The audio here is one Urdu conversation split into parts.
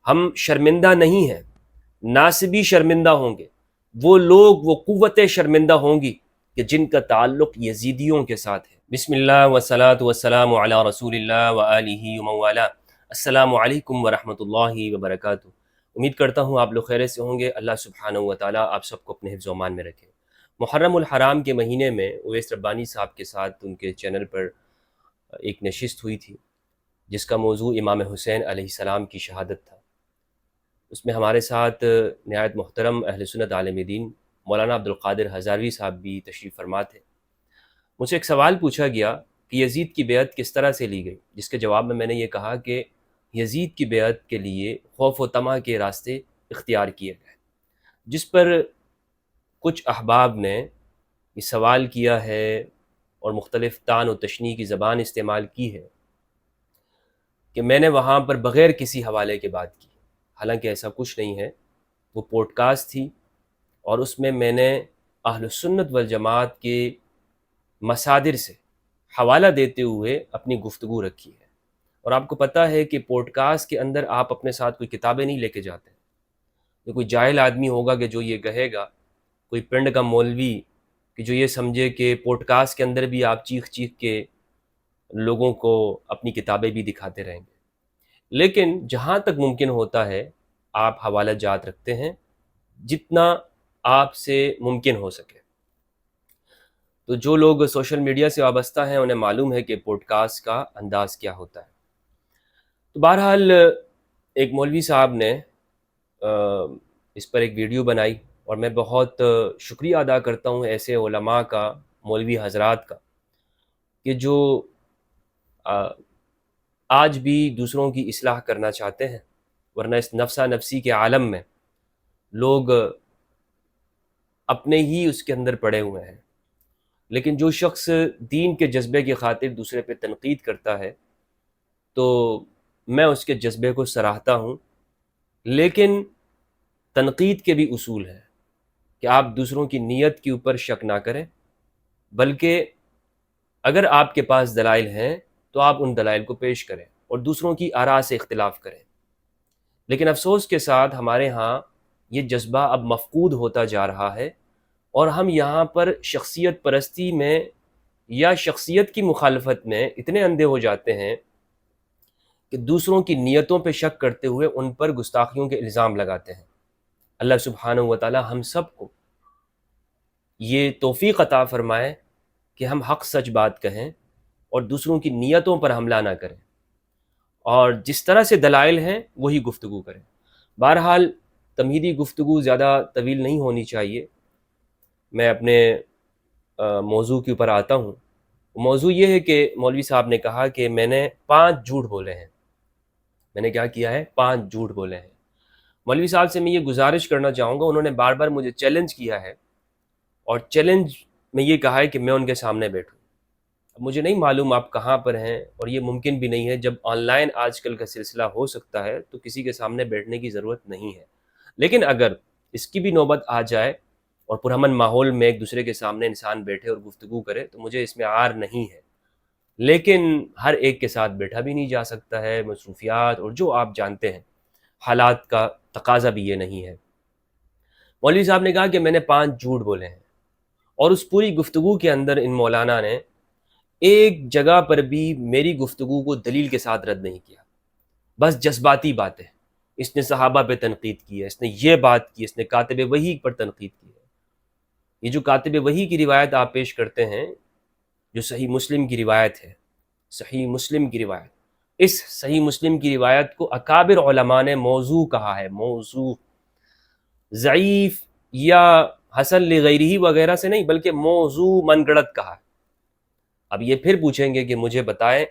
ہم شرمندہ نہیں ہیں، ناصبی شرمندہ ہوں گے، وہ لوگ، وہ قوتیں شرمندہ ہوں گی کہ جن کا تعلق یزیدیوں کے ساتھ ہے۔ بسم اللہ والصلاة والسلام علی رسول اللہ وآلہ ومن والاه۔ السلام علیکم ورحمۃ اللہ وبرکاتہ۔ امید کرتا ہوں آپ لوگ خیر سے ہوں گے۔ اللہ سبحانہ وتعالیٰ آپ سب کو اپنے حفظ و امان میں رکھے۔ محرم الحرام کے مہینے میں اویس ربانی صاحب کے ساتھ ان کے چینل پر ایک نشست ہوئی تھی جس کا موضوع امام حسین علیہ السلام کی شہادت تھا۔ اس میں ہمارے ساتھ نہایت محترم اہل سنت عالم دین مولانا عبدالقادر ہزاروی صاحب بھی تشریف فرما تھے۔ مجھ سے ایک سوال پوچھا گیا کہ یزید کی بیعت کس طرح سے لی گئی، جس کے جواب میں نے یہ کہا کہ یزید کی بیعت کے لیے خوف و طمع کے راستے اختیار کیے گئے، جس پر کچھ احباب نے یہ سوال کیا ہے اور مختلف طعن و تشنیع کی زبان استعمال کی ہے کہ میں نے وہاں پر بغیر کسی حوالے کے بات کی، حالانکہ ایسا کچھ نہیں ہے۔ وہ پوڈ کاسٹ تھی اور اس میں نے اہل سنت والجماعت کے مصادر سے حوالہ دیتے ہوئے اپنی گفتگو رکھی ہے۔ اور آپ کو پتہ ہے کہ پوڈ کاسٹ کے اندر آپ اپنے ساتھ کوئی کتابیں نہیں لے کے جاتے۔ یہ کوئی جاہل آدمی ہوگا کہ جو یہ کہے گا، کوئی پنڈ کا مولوی کہ جو یہ سمجھے کہ پوڈ کاسٹ کے اندر بھی آپ چیخ چیخ کے لوگوں کو اپنی کتابیں بھی دکھاتے رہیں گے۔ لیکن جہاں تک ممکن ہوتا ہے آپ حوالہ جات رکھتے ہیں جتنا آپ سے ممکن ہو سکے۔ تو جو لوگ سوشل میڈیا سے وابستہ ہیں انہیں معلوم ہے کہ پوڈ کاسٹ کا انداز کیا ہوتا ہے۔ تو بہرحال ایک مولوی صاحب نے اس پر ایک ویڈیو بنائی اور میں بہت شکریہ ادا کرتا ہوں ایسے علماء کا، مولوی حضرات کا، کہ جو آج بھی دوسروں کی اصلاح کرنا چاہتے ہیں، ورنہ اس نفسا نفسی کے عالم میں لوگ اپنے ہی اس کے اندر پڑے ہوئے ہیں۔ لیکن جو شخص دین کے جذبے کی خاطر دوسرے پہ تنقید کرتا ہے تو میں اس کے جذبے کو سراہتا ہوں، لیکن تنقید کے بھی اصول ہیں کہ آپ دوسروں کی نیت کے اوپر شک نہ کریں، بلکہ اگر آپ کے پاس دلائل ہیں تو آپ ان دلائل کو پیش کریں اور دوسروں کی آراء سے اختلاف کریں۔ لیکن افسوس کے ساتھ ہمارے ہاں یہ جذبہ اب مفقود ہوتا جا رہا ہے، اور ہم یہاں پر شخصیت پرستی میں یا شخصیت کی مخالفت میں اتنے اندھے ہو جاتے ہیں کہ دوسروں کی نیتوں پہ شک کرتے ہوئے ان پر گستاخیوں کے الزام لگاتے ہیں۔ اللہ سبحانہ وتعالی ہم سب کو یہ توفیق عطا فرمائے کہ ہم حق سچ بات کہیں اور دوسروں کی نیتوں پر حملہ نہ کریں، اور جس طرح سے دلائل ہیں وہی گفتگو کریں۔ بہرحال تمہیدی گفتگو زیادہ طویل نہیں ہونی چاہیے، میں اپنے موضوع کے اوپر آتا ہوں۔ موضوع یہ ہے کہ مولوی صاحب نے کہا کہ میں نے 5 جھوٹ بولے ہیں۔ میں نے کیا کیا ہے؟ 5 جھوٹ بولے ہیں۔ مولوی صاحب سے میں یہ گزارش کرنا چاہوں گا، انہوں نے بار بار مجھے چیلنج کیا ہے، اور چیلنج میں یہ کہا ہے کہ میں ان کے سامنے بیٹھوں۔ اب مجھے نہیں معلوم آپ کہاں پر ہیں، اور یہ ممکن بھی نہیں ہے، جب آن لائن آج کل کا سلسلہ ہو سکتا ہے تو کسی کے سامنے بیٹھنے کی ضرورت نہیں ہے۔ لیکن اگر اس کی بھی نوبت آ جائے اور پرامن ماحول میں ایک دوسرے کے سامنے انسان بیٹھے اور گفتگو کرے تو مجھے اس میں عار نہیں ہے، لیکن ہر ایک کے ساتھ بیٹھا بھی نہیں جا سکتا ہے، مصروفیات اور جو آپ جانتے ہیں حالات کا تقاضا بھی یہ نہیں ہے۔ مولوی صاحب نے کہا کہ میں نے 5 جھوٹ بولے ہیں، اور اس پوری گفتگو کے اندر ان مولانا نے ایک جگہ پر بھی میری گفتگو کو دلیل کے ساتھ رد نہیں کیا، بس جذباتی باتیں۔ اس نے صحابہ پہ تنقید کی ہے، اس نے یہ بات کی، اس نے کاتب وحی پر تنقید کی ہے۔ یہ جو کاتب وحی کی روایت آپ پیش کرتے ہیں، جو صحیح مسلم کی روایت ہے، صحیح مسلم کی روایت، اس صحیح مسلم کی روایت کو اکابر علماء نے موضوع کہا ہے، موضوع، ضعیف یا حسن لغیرہ وغیرہ سے نہیں، بلکہ موضوع من گڑت کہا ہے۔ اب یہ پھر پوچھیں گے کہ مجھے بتائیں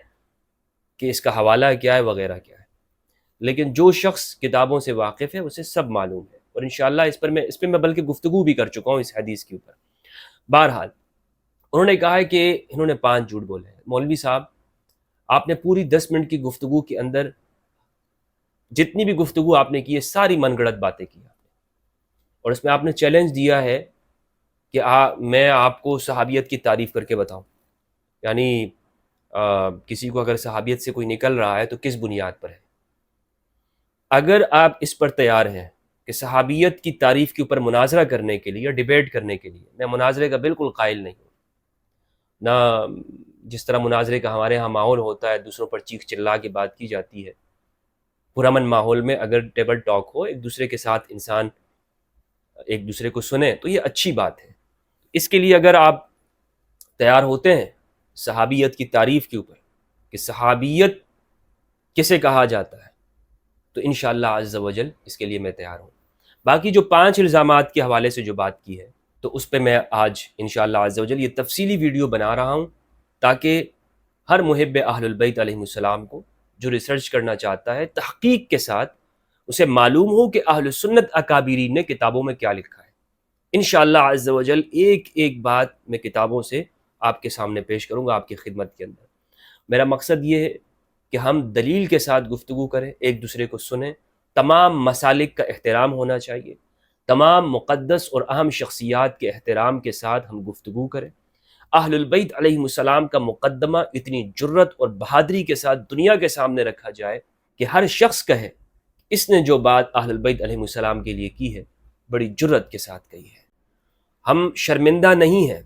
کہ اس کا حوالہ کیا ہے وغیرہ کیا ہے، لیکن جو شخص کتابوں سے واقف ہے اسے سب معلوم ہے، اور انشاءاللہ اس پہ میں بلکہ گفتگو بھی کر چکا ہوں اس حدیث کے اوپر۔ بہرحال انہوں نے کہا ہے کہ انہوں نے 5 جھوٹ بولے ہیں۔ مولوی صاحب، آپ نے پوری 10 منٹ کی گفتگو کے اندر جتنی بھی گفتگو آپ نے کی ہے ساری من گڑت باتیں کی آپ نے، اور اس میں آپ نے چیلنج دیا ہے کہ میں آپ کو صحابیت کی تعریف کر کے بتاؤں، یعنی کسی کو اگر صحابیت سے کوئی نکل رہا ہے تو کس بنیاد پر ہے۔ اگر آپ اس پر تیار ہیں کہ صحابیت کی تعریف کے اوپر مناظرہ کرنے کے لیے یا ڈیبیٹ کرنے کے لیے، میں مناظرے کا بالکل قائل نہیں ہوں، نہ جس طرح مناظرے کا ہمارے ہاں ماحول ہوتا ہے، دوسروں پر چیخ چلا کے بات کی جاتی ہے، پرامن ماحول میں اگر ٹیبل ٹاک ہو، ایک دوسرے کے ساتھ انسان ایک دوسرے کو سنے تو یہ اچھی بات ہے۔ اس کے لیے اگر آپ تیار ہوتے ہیں صحابیت کی تعریف کے اوپر کہ صحابیت کسے کہا جاتا ہے، تو انشاءاللہ عز و جل اس کے لیے میں تیار ہوں۔ باقی جو 5 الزامات کے حوالے سے جو بات کی ہے تو اس پہ میں آج انشاءاللہ عز و جل یہ تفصیلی ویڈیو بنا رہا ہوں، تاکہ ہر محب اہل البیت علیہ السلام کو جو ریسرچ کرنا چاہتا ہے تحقیق کے ساتھ اسے معلوم ہو کہ اہل سنت اکابرین نے کتابوں میں کیا لکھا ہے۔ انشاءاللہ عز و جل ایک ایک بات میں کتابوں سے آپ کے سامنے پیش کروں گا، آپ کی خدمت کے اندر۔ میرا مقصد یہ ہے کہ ہم دلیل کے ساتھ گفتگو کریں، ایک دوسرے کو سنیں، تمام مسالک کا احترام ہونا چاہیے، تمام مقدس اور اہم شخصیات کے احترام کے ساتھ ہم گفتگو کریں۔ اہل البیت علیہ السلام کا مقدمہ اتنی جرت اور بہادری کے ساتھ دنیا کے سامنے رکھا جائے کہ ہر شخص کہے اس نے جو بات اہل البیت علیہ السلام کے لیے کی ہے بڑی جرت کے ساتھ کہی ہے۔ ہم شرمندہ نہیں ہیں،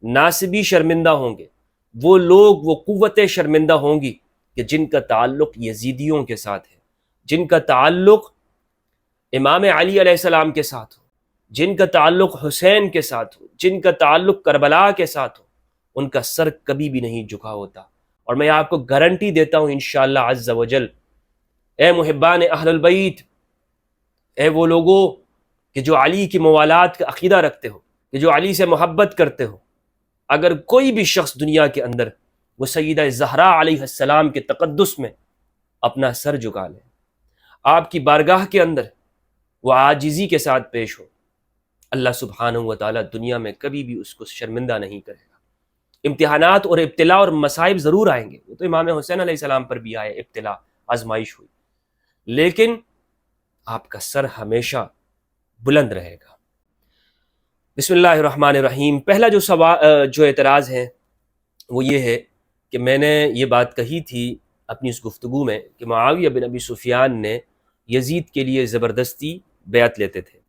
ناصبی شرمندہ ہوں گے، وہ لوگ، وہ قوتیں شرمندہ ہوں گی کہ جن کا تعلق یزیدیوں کے ساتھ ہے، جن کا تعلق امام علی علیہ السلام کے ساتھ ہو، جن کا تعلق حسین کے ساتھ ہو، جن کا تعلق کربلا کے ساتھ ہو، ان کا سر کبھی بھی نہیں جھکا ہوتا۔ اور میں آپ کو گارنٹی دیتا ہوں انشاءاللہ عز و جل، اے محبان اہل البیت، اے وہ لوگوں کہ جو علی کی موالات کا عقیدہ رکھتے ہو، کہ جو علی سے محبت کرتے ہو، اگر کوئی بھی شخص دنیا کے اندر وہ سیدہ زہرا علیہ السلام کے تقدس میں اپنا سر جھکا لے، آپ کی بارگاہ کے اندر وہ عاجزی کے ساتھ پیش ہو، اللہ سبحانہ و تعالیٰ دنیا میں کبھی بھی اس کو شرمندہ نہیں کرے گا۔ امتحانات اور ابتلا اور مصائب ضرور آئیں گے، وہ تو امام حسین علیہ السلام پر بھی آئے، ابتلا، آزمائش ہوئی، لیکن آپ کا سر ہمیشہ بلند رہے گا۔ بسم اللہ الرحمن الرحیم۔ پہلا جو اعتراض ہے وہ یہ ہے کہ میں نے یہ بات کہی تھی اپنی اس گفتگو میں کہ معاویہ بن ابی سفیان نے یزید کے لیے زبردستی بیعت لیتے تھے۔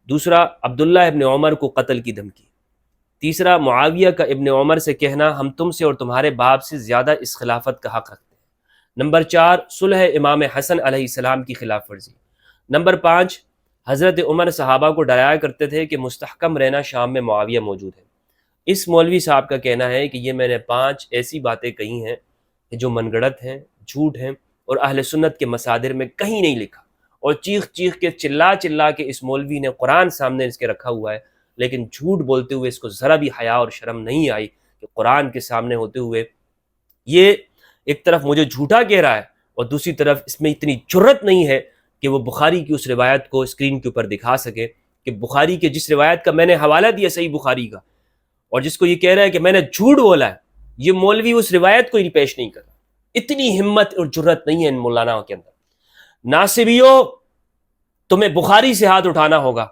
دوسرا، عبداللہ ابن عمر کو قتل کی دھمکی۔ تیسرا، معاویہ کا ابن عمر سے کہنا ہم تم سے اور تمہارے باپ سے زیادہ اس خلافت کا حق رکھتے ہیں۔ نمبر 4، صلح امام حسن علیہ السلام کی خلاف ورزی۔ نمبر 5، حضرت عمر صحابہ کو ڈرایا کرتے تھے کہ مستحکم رہنا، شام میں معاویہ موجود ہے۔ اس مولوی صاحب کا کہنا ہے کہ یہ میں نے 5 ایسی باتیں کہی ہیں کہ جو من گڑت ہیں، جھوٹ ہیں، اور اہل سنت کے مصادر میں کہیں نہیں لکھا، اور چیخ چیخ کے چلا چلا کے اس مولوی نے قرآن سامنے اس کے رکھا ہوا ہے، لیکن جھوٹ بولتے ہوئے اس کو ذرا بھی حیا اور شرم نہیں آئی کہ قرآن کے سامنے ہوتے ہوئے یہ ایک طرف مجھے جھوٹا کہہ رہا ہے اور دوسری طرف اس میں اتنی جرت نہیں ہے کہ وہ بخاری کی اس روایت کو اسکرین کے اوپر دکھا سکے کہ بخاری کے جس روایت کا میں نے حوالہ دیا صحیح بخاری کا، اور جس کو یہ کہہ رہا ہے کہ میں نے جھوٹ بولا ہے، یہ مولوی اس روایت کو ہی پیش نہیں کر رہا۔ اتنی ہمت اور جرت نہیں ہے ان مولانا کے اندر۔ ناصبیوں، تمہیں بخاری سے ہاتھ اٹھانا ہوگا،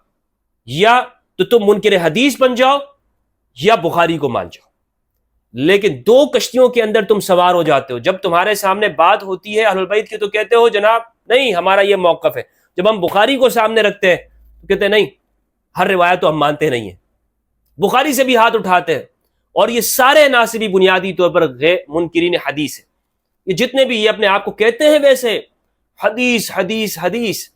یا تو تم منکر حدیث بن جاؤ یا بخاری کو مان جاؤ، لیکن 2 کشتیوں کے اندر تم سوار ہو جاتے ہو۔ جب تمہارے سامنے بات ہوتی ہے اہل البیت کی تو کہتے ہو جناب نہیں ہمارا یہ موقف ہے، جب ہم بخاری کو سامنے رکھتے ہیں تو کہتے ہیں نہیں ہر روایت تو ہم مانتے نہیں ہیں، بخاری سے بھی ہاتھ اٹھاتے ہیں۔ اور یہ سارے ناصبی بنیادی طور پر غیر منکرین حدیث ہیں، یہ جتنے بھی یہ اپنے آپ کو کہتے ہیں ویسے حدیث حدیث حدیث،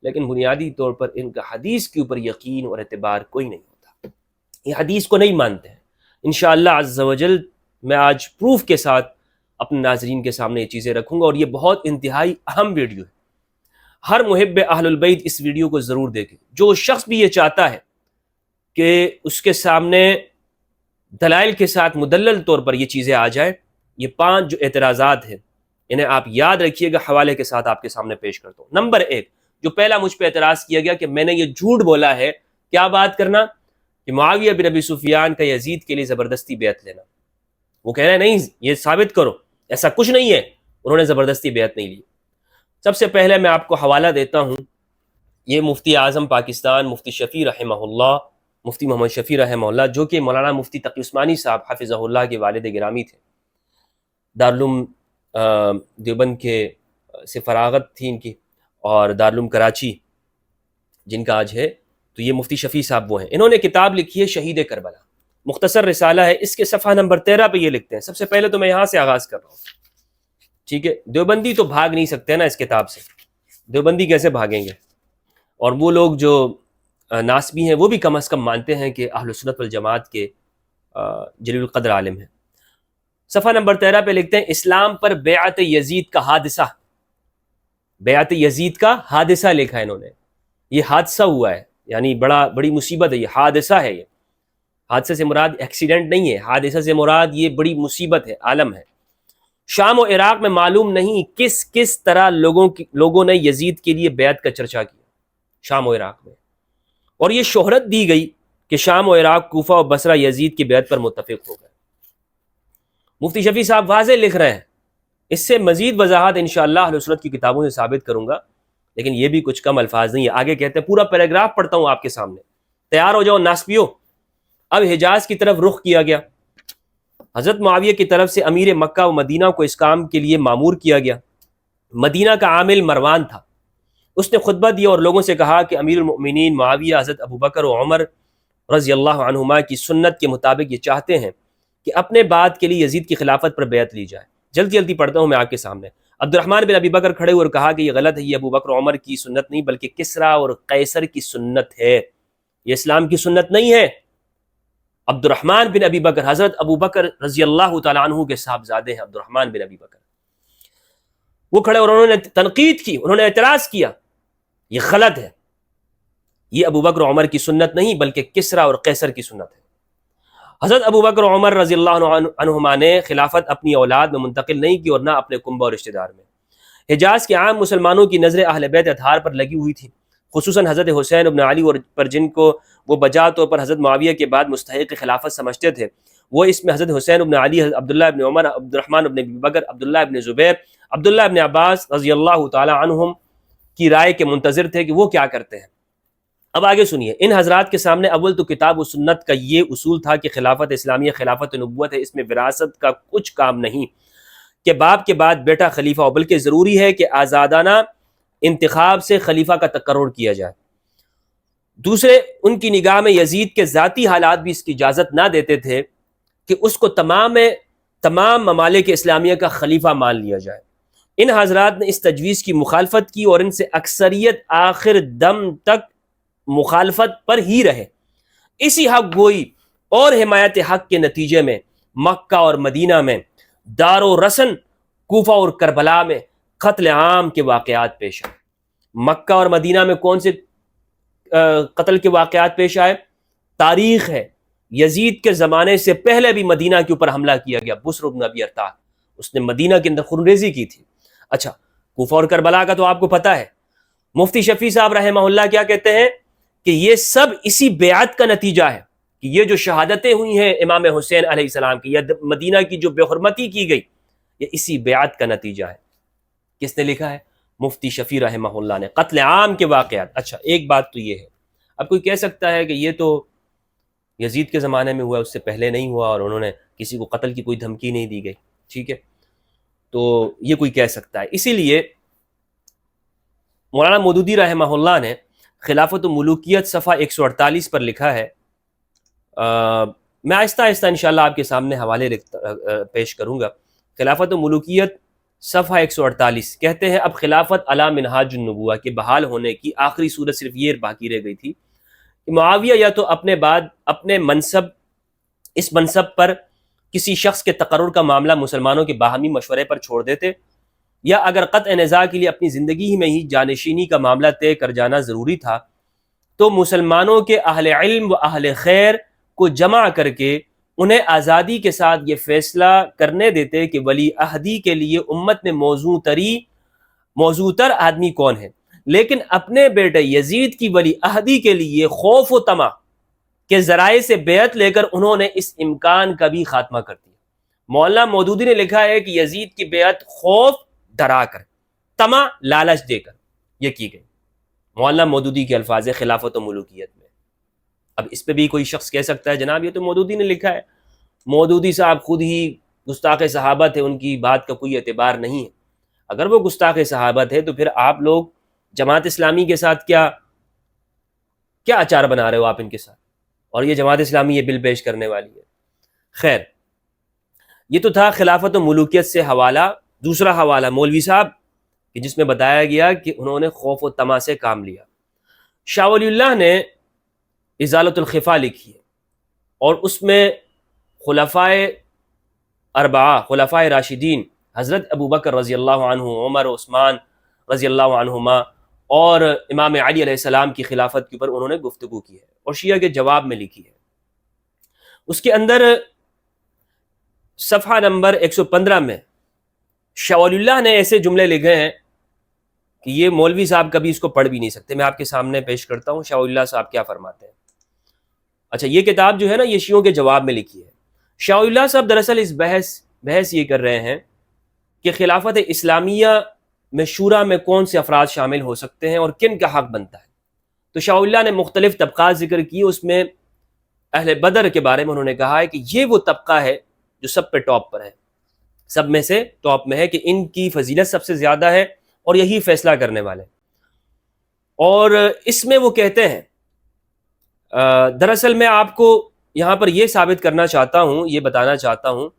لیکن بنیادی طور پر ان کا حدیث کے اوپر یقین اور اعتبار کوئی نہیں ہوتا، یہ حدیث کو نہیں مانتے ہیں۔ انشاءاللہ عز و جل میں آج پروف کے ساتھ اپنے ناظرین کے سامنے یہ چیزیں رکھوں گا، اور یہ بہت انتہائی اہم ویڈیو ہے، ہر محب اہل البیت اس ویڈیو کو ضرور دیکھیں۔ جو شخص بھی یہ چاہتا ہے کہ اس کے سامنے دلائل کے ساتھ مدلل طور پر یہ چیزیں آ جائیں، یہ 5 جو اعتراضات ہیں انہیں آپ یاد رکھیے گا، حوالے کے ساتھ آپ کے سامنے پیش کرتا ہوں۔ نمبر 1، جو پہلا مجھ پہ اعتراض کیا گیا کہ میں نے یہ جھوٹ بولا ہے، کیا بات کرنا؟ کہ معاویہ بن ابی سفیان کا یزید کے لیے زبردستی بیعت لینا۔ وہ کہہ رہے ہیں نہیں یہ ثابت کرو، ایسا کچھ نہیں ہے، انہوں نے زبردستی بیعت نہیں لی۔ سب سے پہلے میں آپ کو حوالہ دیتا ہوں، یہ مفتی اعظم پاکستان مفتی شفیع رحمہ اللہ، مفتی محمد شفیع رحمہ اللہ، جو کہ مولانا مفتی تقی عثمانی صاحب حفظہ اللہ کے والد گرامی تھے، دارالعلوم دیوبند کے سے فراغت تھی ان کی، اور دارالعلوم کراچی جن کا آج ہے، تو یہ مفتی شفیع صاحب وہ ہیں. انہوں نے کتاب لکھی ہے شہید کربلا، مختصر رسالہ ہے. اس کے صفحہ نمبر 13 پہ یہ لکھتے ہیں. سب سے پہلے تو میں یہاں سے آغاز کر رہا ہوں، ٹھیک ہے. دیوبندی تو بھاگ نہیں سکتے نا اس کتاب سے، دیوبندی کیسے بھاگیں گے؟ اور وہ لوگ جو ناسبی ہیں وہ بھی کم از کم مانتے ہیں کہ اہل سنت والجماعت کے جلیل القدر عالم ہیں. صفحہ نمبر 13 پہ لکھتے ہیں اسلام پر بیعت یزید کا حادثہ. بیعت یزید کا حادثہ لکھا ہے انہوں نے. یہ حادثہ ہوا ہے، یعنی بڑی مصیبت ہے، یہ حادثہ ہے. یہ حادثے سے مراد ایکسیڈنٹ نہیں ہے، حادثہ سے مراد یہ بڑی مصیبت ہے، عالم ہے. شام و عراق میں معلوم نہیں کس طرح لوگوں نے یزید کے لیے بیعت کا چرچا کیا شام و عراق میں، اور یہ شہرت دی گئی کہ شام و عراق، کوفہ و بصرہ یزید کی بیعت پر متفق ہو گئے. مفتی شفیع صاحب واضح لکھ رہے ہیں. اس سے مزید وضاحت انشاءاللہ اہل سنت کی کتابوں سے ثابت کروں گا، لیکن یہ بھی کچھ کم الفاظ نہیں ہے. آگے کہتے ہیں، پورا پیراگراف پڑھتا ہوں آپ کے سامنے، تیار ہو جاؤ ناسبیو. اب حجاز کی طرف رخ کیا گیا. حضرت معاویہ کی طرف سے امیر مکہ و مدینہ کو اس کام کے لیے مامور کیا گیا. مدینہ کا عامل مروان تھا. اس نے خطبہ دیا اور لوگوں سے کہا کہ امیر المؤمنین معاویہ حضرت ابوبکر و عمر رضی اللہ عنہما کی سنت کے مطابق یہ چاہتے ہیں کہ اپنے بعد کے لیے یزید کی خلافت پر بیعت لی جائے. جلدی جلدی پڑھتا ہوں میں آپ کے سامنے. عبد الرحمن بن ابی بکر کھڑے ہوئے اور کہا کہ یہ غلط ہے، یہ ابوبکر و عمر کی سنت نہیں بلکہ کسریٰ اور قیصر کی سنت ہے، یہ اسلام کی سنت نہیں ہے. عبد الرحمن بن ابی بکر حضرت ابو بکر رضی اللہ تعالیٰ عنہ کے صاحبزادے ہیں عبد الرحمن بن ابی بکر. وہ کھڑے اور انہوں نے تنقید کی، انہوں نے اعتراض کیا، یہ غلط ہے، یہ ابو بکر و عمر کی سنت نہیں بلکہ کسریٰ اور قیصر کی سنت ہے. حضرت ابو بکر و عمر رضی اللہ عنہما نے خلافت اپنی اولاد میں منتقل نہیں کی اور نہ اپنے کنبہ اور رشتہ دار میں. حجاز کے عام مسلمانوں کی نظر اہل بیت اطہار پر لگی ہوئی تھی، خصوصاً حضرت حسین ابن علی پر جن کو وہ بجا طور پر حضرت معاویہ کے بعد مستحق خلافت سمجھتے تھے. وہ اس میں حضرت حسین ابن علی، عبداللہ ابن عمر، عبد الرحمن ابن ابی بکر، عبداللہ ابن زبیر، عبداللہ ابن عباس رضی اللہ تعالی عنہم کی رائے کے منتظر تھے کہ وہ کیا کرتے ہیں. اب آگے سنیے. ان حضرات کے سامنے اول تو کتاب و سنت کا یہ اصول تھا کہ خلافت اسلامیہ خلافت نبوت ہے، اس میں وراثت کا کچھ کام نہیں کہ باپ کے بعد بیٹا خلیفہ ہو، بلکہ ضروری ہے کہ آزادانہ انتخاب سے خلیفہ کا تقرر کیا جائے. دوسرے، ان کی نگاہ میں یزید کے ذاتی حالات بھی اس کی اجازت نہ دیتے تھے کہ اس کو تمام ممالک اسلامیہ کا خلیفہ مان لیا جائے. ان حضرات نے اس تجویز کی مخالفت کی اور ان سے اکثریت آخر دم تک مخالفت پر ہی رہے. اسی حق گوئی اور حمایت حق کے نتیجے میں مکہ اور مدینہ میں دار و رسن، کوفہ اور کربلا میں قتل عام کے واقعات پیش آئے. مکہ اور مدینہ میں کون سے قتل کے واقعات پیش آئے؟ تاریخ ہے. یزید کے زمانے سے پہلے بھی مدینہ کے اوپر حملہ کیا گیا. بسر بن ابی ارطاح، اس نے مدینہ کے اندر خون ریزی کی تھی. اچھا، کوفہ اور کربلا کا تو آپ کو پتہ ہے. مفتی شفیع صاحب رحمہ اللہ کیا کہتے ہیں کہ یہ سب اسی بیعت کا نتیجہ ہے، کہ یہ جو شہادتیں ہوئی ہیں امام حسین علیہ السلام کی یا مدینہ کی جو بے حرمتی کی گئی، یہ اسی بیعت کا نتیجہ ہے. کس نے لکھا ہے؟ مفتی شفیع رحمہ اللہ نے. قتل عام کے واقعات. اچھا، ایک بات تو یہ ہے، اب کوئی کہہ سکتا ہے کہ یہ تو یزید کے زمانے میں ہوا، اس سے پہلے نہیں ہوا اور انہوں نے کسی کو قتل کی کوئی دھمکی نہیں دی گئی. ٹھیک ہے، تو یہ کوئی کہہ سکتا ہے. اسی لیے مولانا مودودی رحمہ اللہ نے خلافت و ملوکیت صفحہ 148 پر لکھا ہے. میں آہستہ آہستہ انشاءاللہ آپ کے سامنے حوالے پیش کروں گا. خلافت و ملوکیت صفحہ 148 کہتے ہیں، اب خلافت علی منہاج النبوہ کے بحال ہونے کی آخری صورت صرف یہ باقی رہ گئی تھی کہ معاویہ یا تو اپنے اس منصب پر کسی شخص کے تقرر کا معاملہ مسلمانوں کے باہمی مشورے پر چھوڑ دیتے، یا اگر قطع نزاع کے لیے اپنی زندگی میں ہی جانشینی کا معاملہ طے کر جانا ضروری تھا تو مسلمانوں کے اہل علم و اہل خیر کو جمع کر کے انہیں آزادی کے ساتھ یہ فیصلہ کرنے دیتے کہ ولی عہدی کے لیے امت میں موضوع تر آدمی کون ہے. لیکن اپنے بیٹے یزید کی ولی عہدی کے لیے خوف و طمع کے ذرائع سے بیعت لے کر انہوں نے اس امکان کا بھی خاتمہ کر دیا. مولانا مودودی نے لکھا ہے کہ یزید کی بیعت خوف ڈرا کر، طمع لالچ دے کر یہ کی گئی. مولانا مودودی کے الفاظ خلافت و ملوکیت میں. اب اس پہ بھی کوئی شخص کہہ سکتا ہے جناب یہ تو مودودی نے لکھا ہے. مودودی صاحب خود ہی گستاخ صحابہ تھے، ان کی بات کا کوئی اعتبار نہیں ہے. اگر وہ گستاخ صحابہ تھے تو پھر آپ لوگ جماعت اسلامی کے ساتھ کیا اچار بنا رہے ہو آپ ان کے ساتھ، اور یہ جماعت اسلامی یہ بل پیش کرنے والی ہے۔ خیر، یہ تو تھا خلافت و ملوکیت سے حوالہ۔ دوسرا حوالہ مولوی صاحب کہ جس میں بتایا گیا کہ انہوں نے خوف و طمع سے کام لیا۔ شاہ ولی اللہ نے ازالۃ الخفا لکھی ہے، اور اس میں خلفائے اربعہ، خلفائے راشدین حضرت ابو بکر رضی اللہ عنہ، عمر، عثمان رضی اللہ عنہما اور امام علی علیہ السلام کی خلافت کے اوپر انہوں نے گفتگو کی ہے، اور شیعہ کے جواب میں لکھی ہے۔ اس کے اندر صفحہ نمبر 115 میں شاہ ولی اللہ نے ایسے جملے لکھے ہیں کہ یہ مولوی صاحب کبھی اس کو پڑھ بھی نہیں سکتے۔ میں آپ کے سامنے پیش کرتا ہوں شاہ ولی اللہ صاحب کیا فرماتے ہیں۔ اچھا، یہ کتاب جو ہے نا یہ شیعوں کے جواب میں لکھی ہے۔ شاہ ولی اللہ صاحب دراصل اس بحث یہ کر رہے ہیں کہ خلافت اسلامیہ میں شورا میں کون سے افراد شامل ہو سکتے ہیں اور کن کا حق بنتا ہے۔ تو شاہ ولی اللہ نے مختلف طبقات ذکر کی، اس میں اہل بدر کے بارے میں انہوں نے کہا ہے کہ یہ وہ طبقہ ہے جو سب پہ ٹاپ پر ہے، سب میں سے ٹاپ میں ہے، کہ ان کی فضیلت سب سے زیادہ ہے اور یہی فیصلہ کرنے والے۔ اور اس میں وہ کہتے ہیں، دراصل میں آپ کو یہاں پر یہ ثابت کرنا چاہتا ہوں، یہ بتانا چاہتا ہوں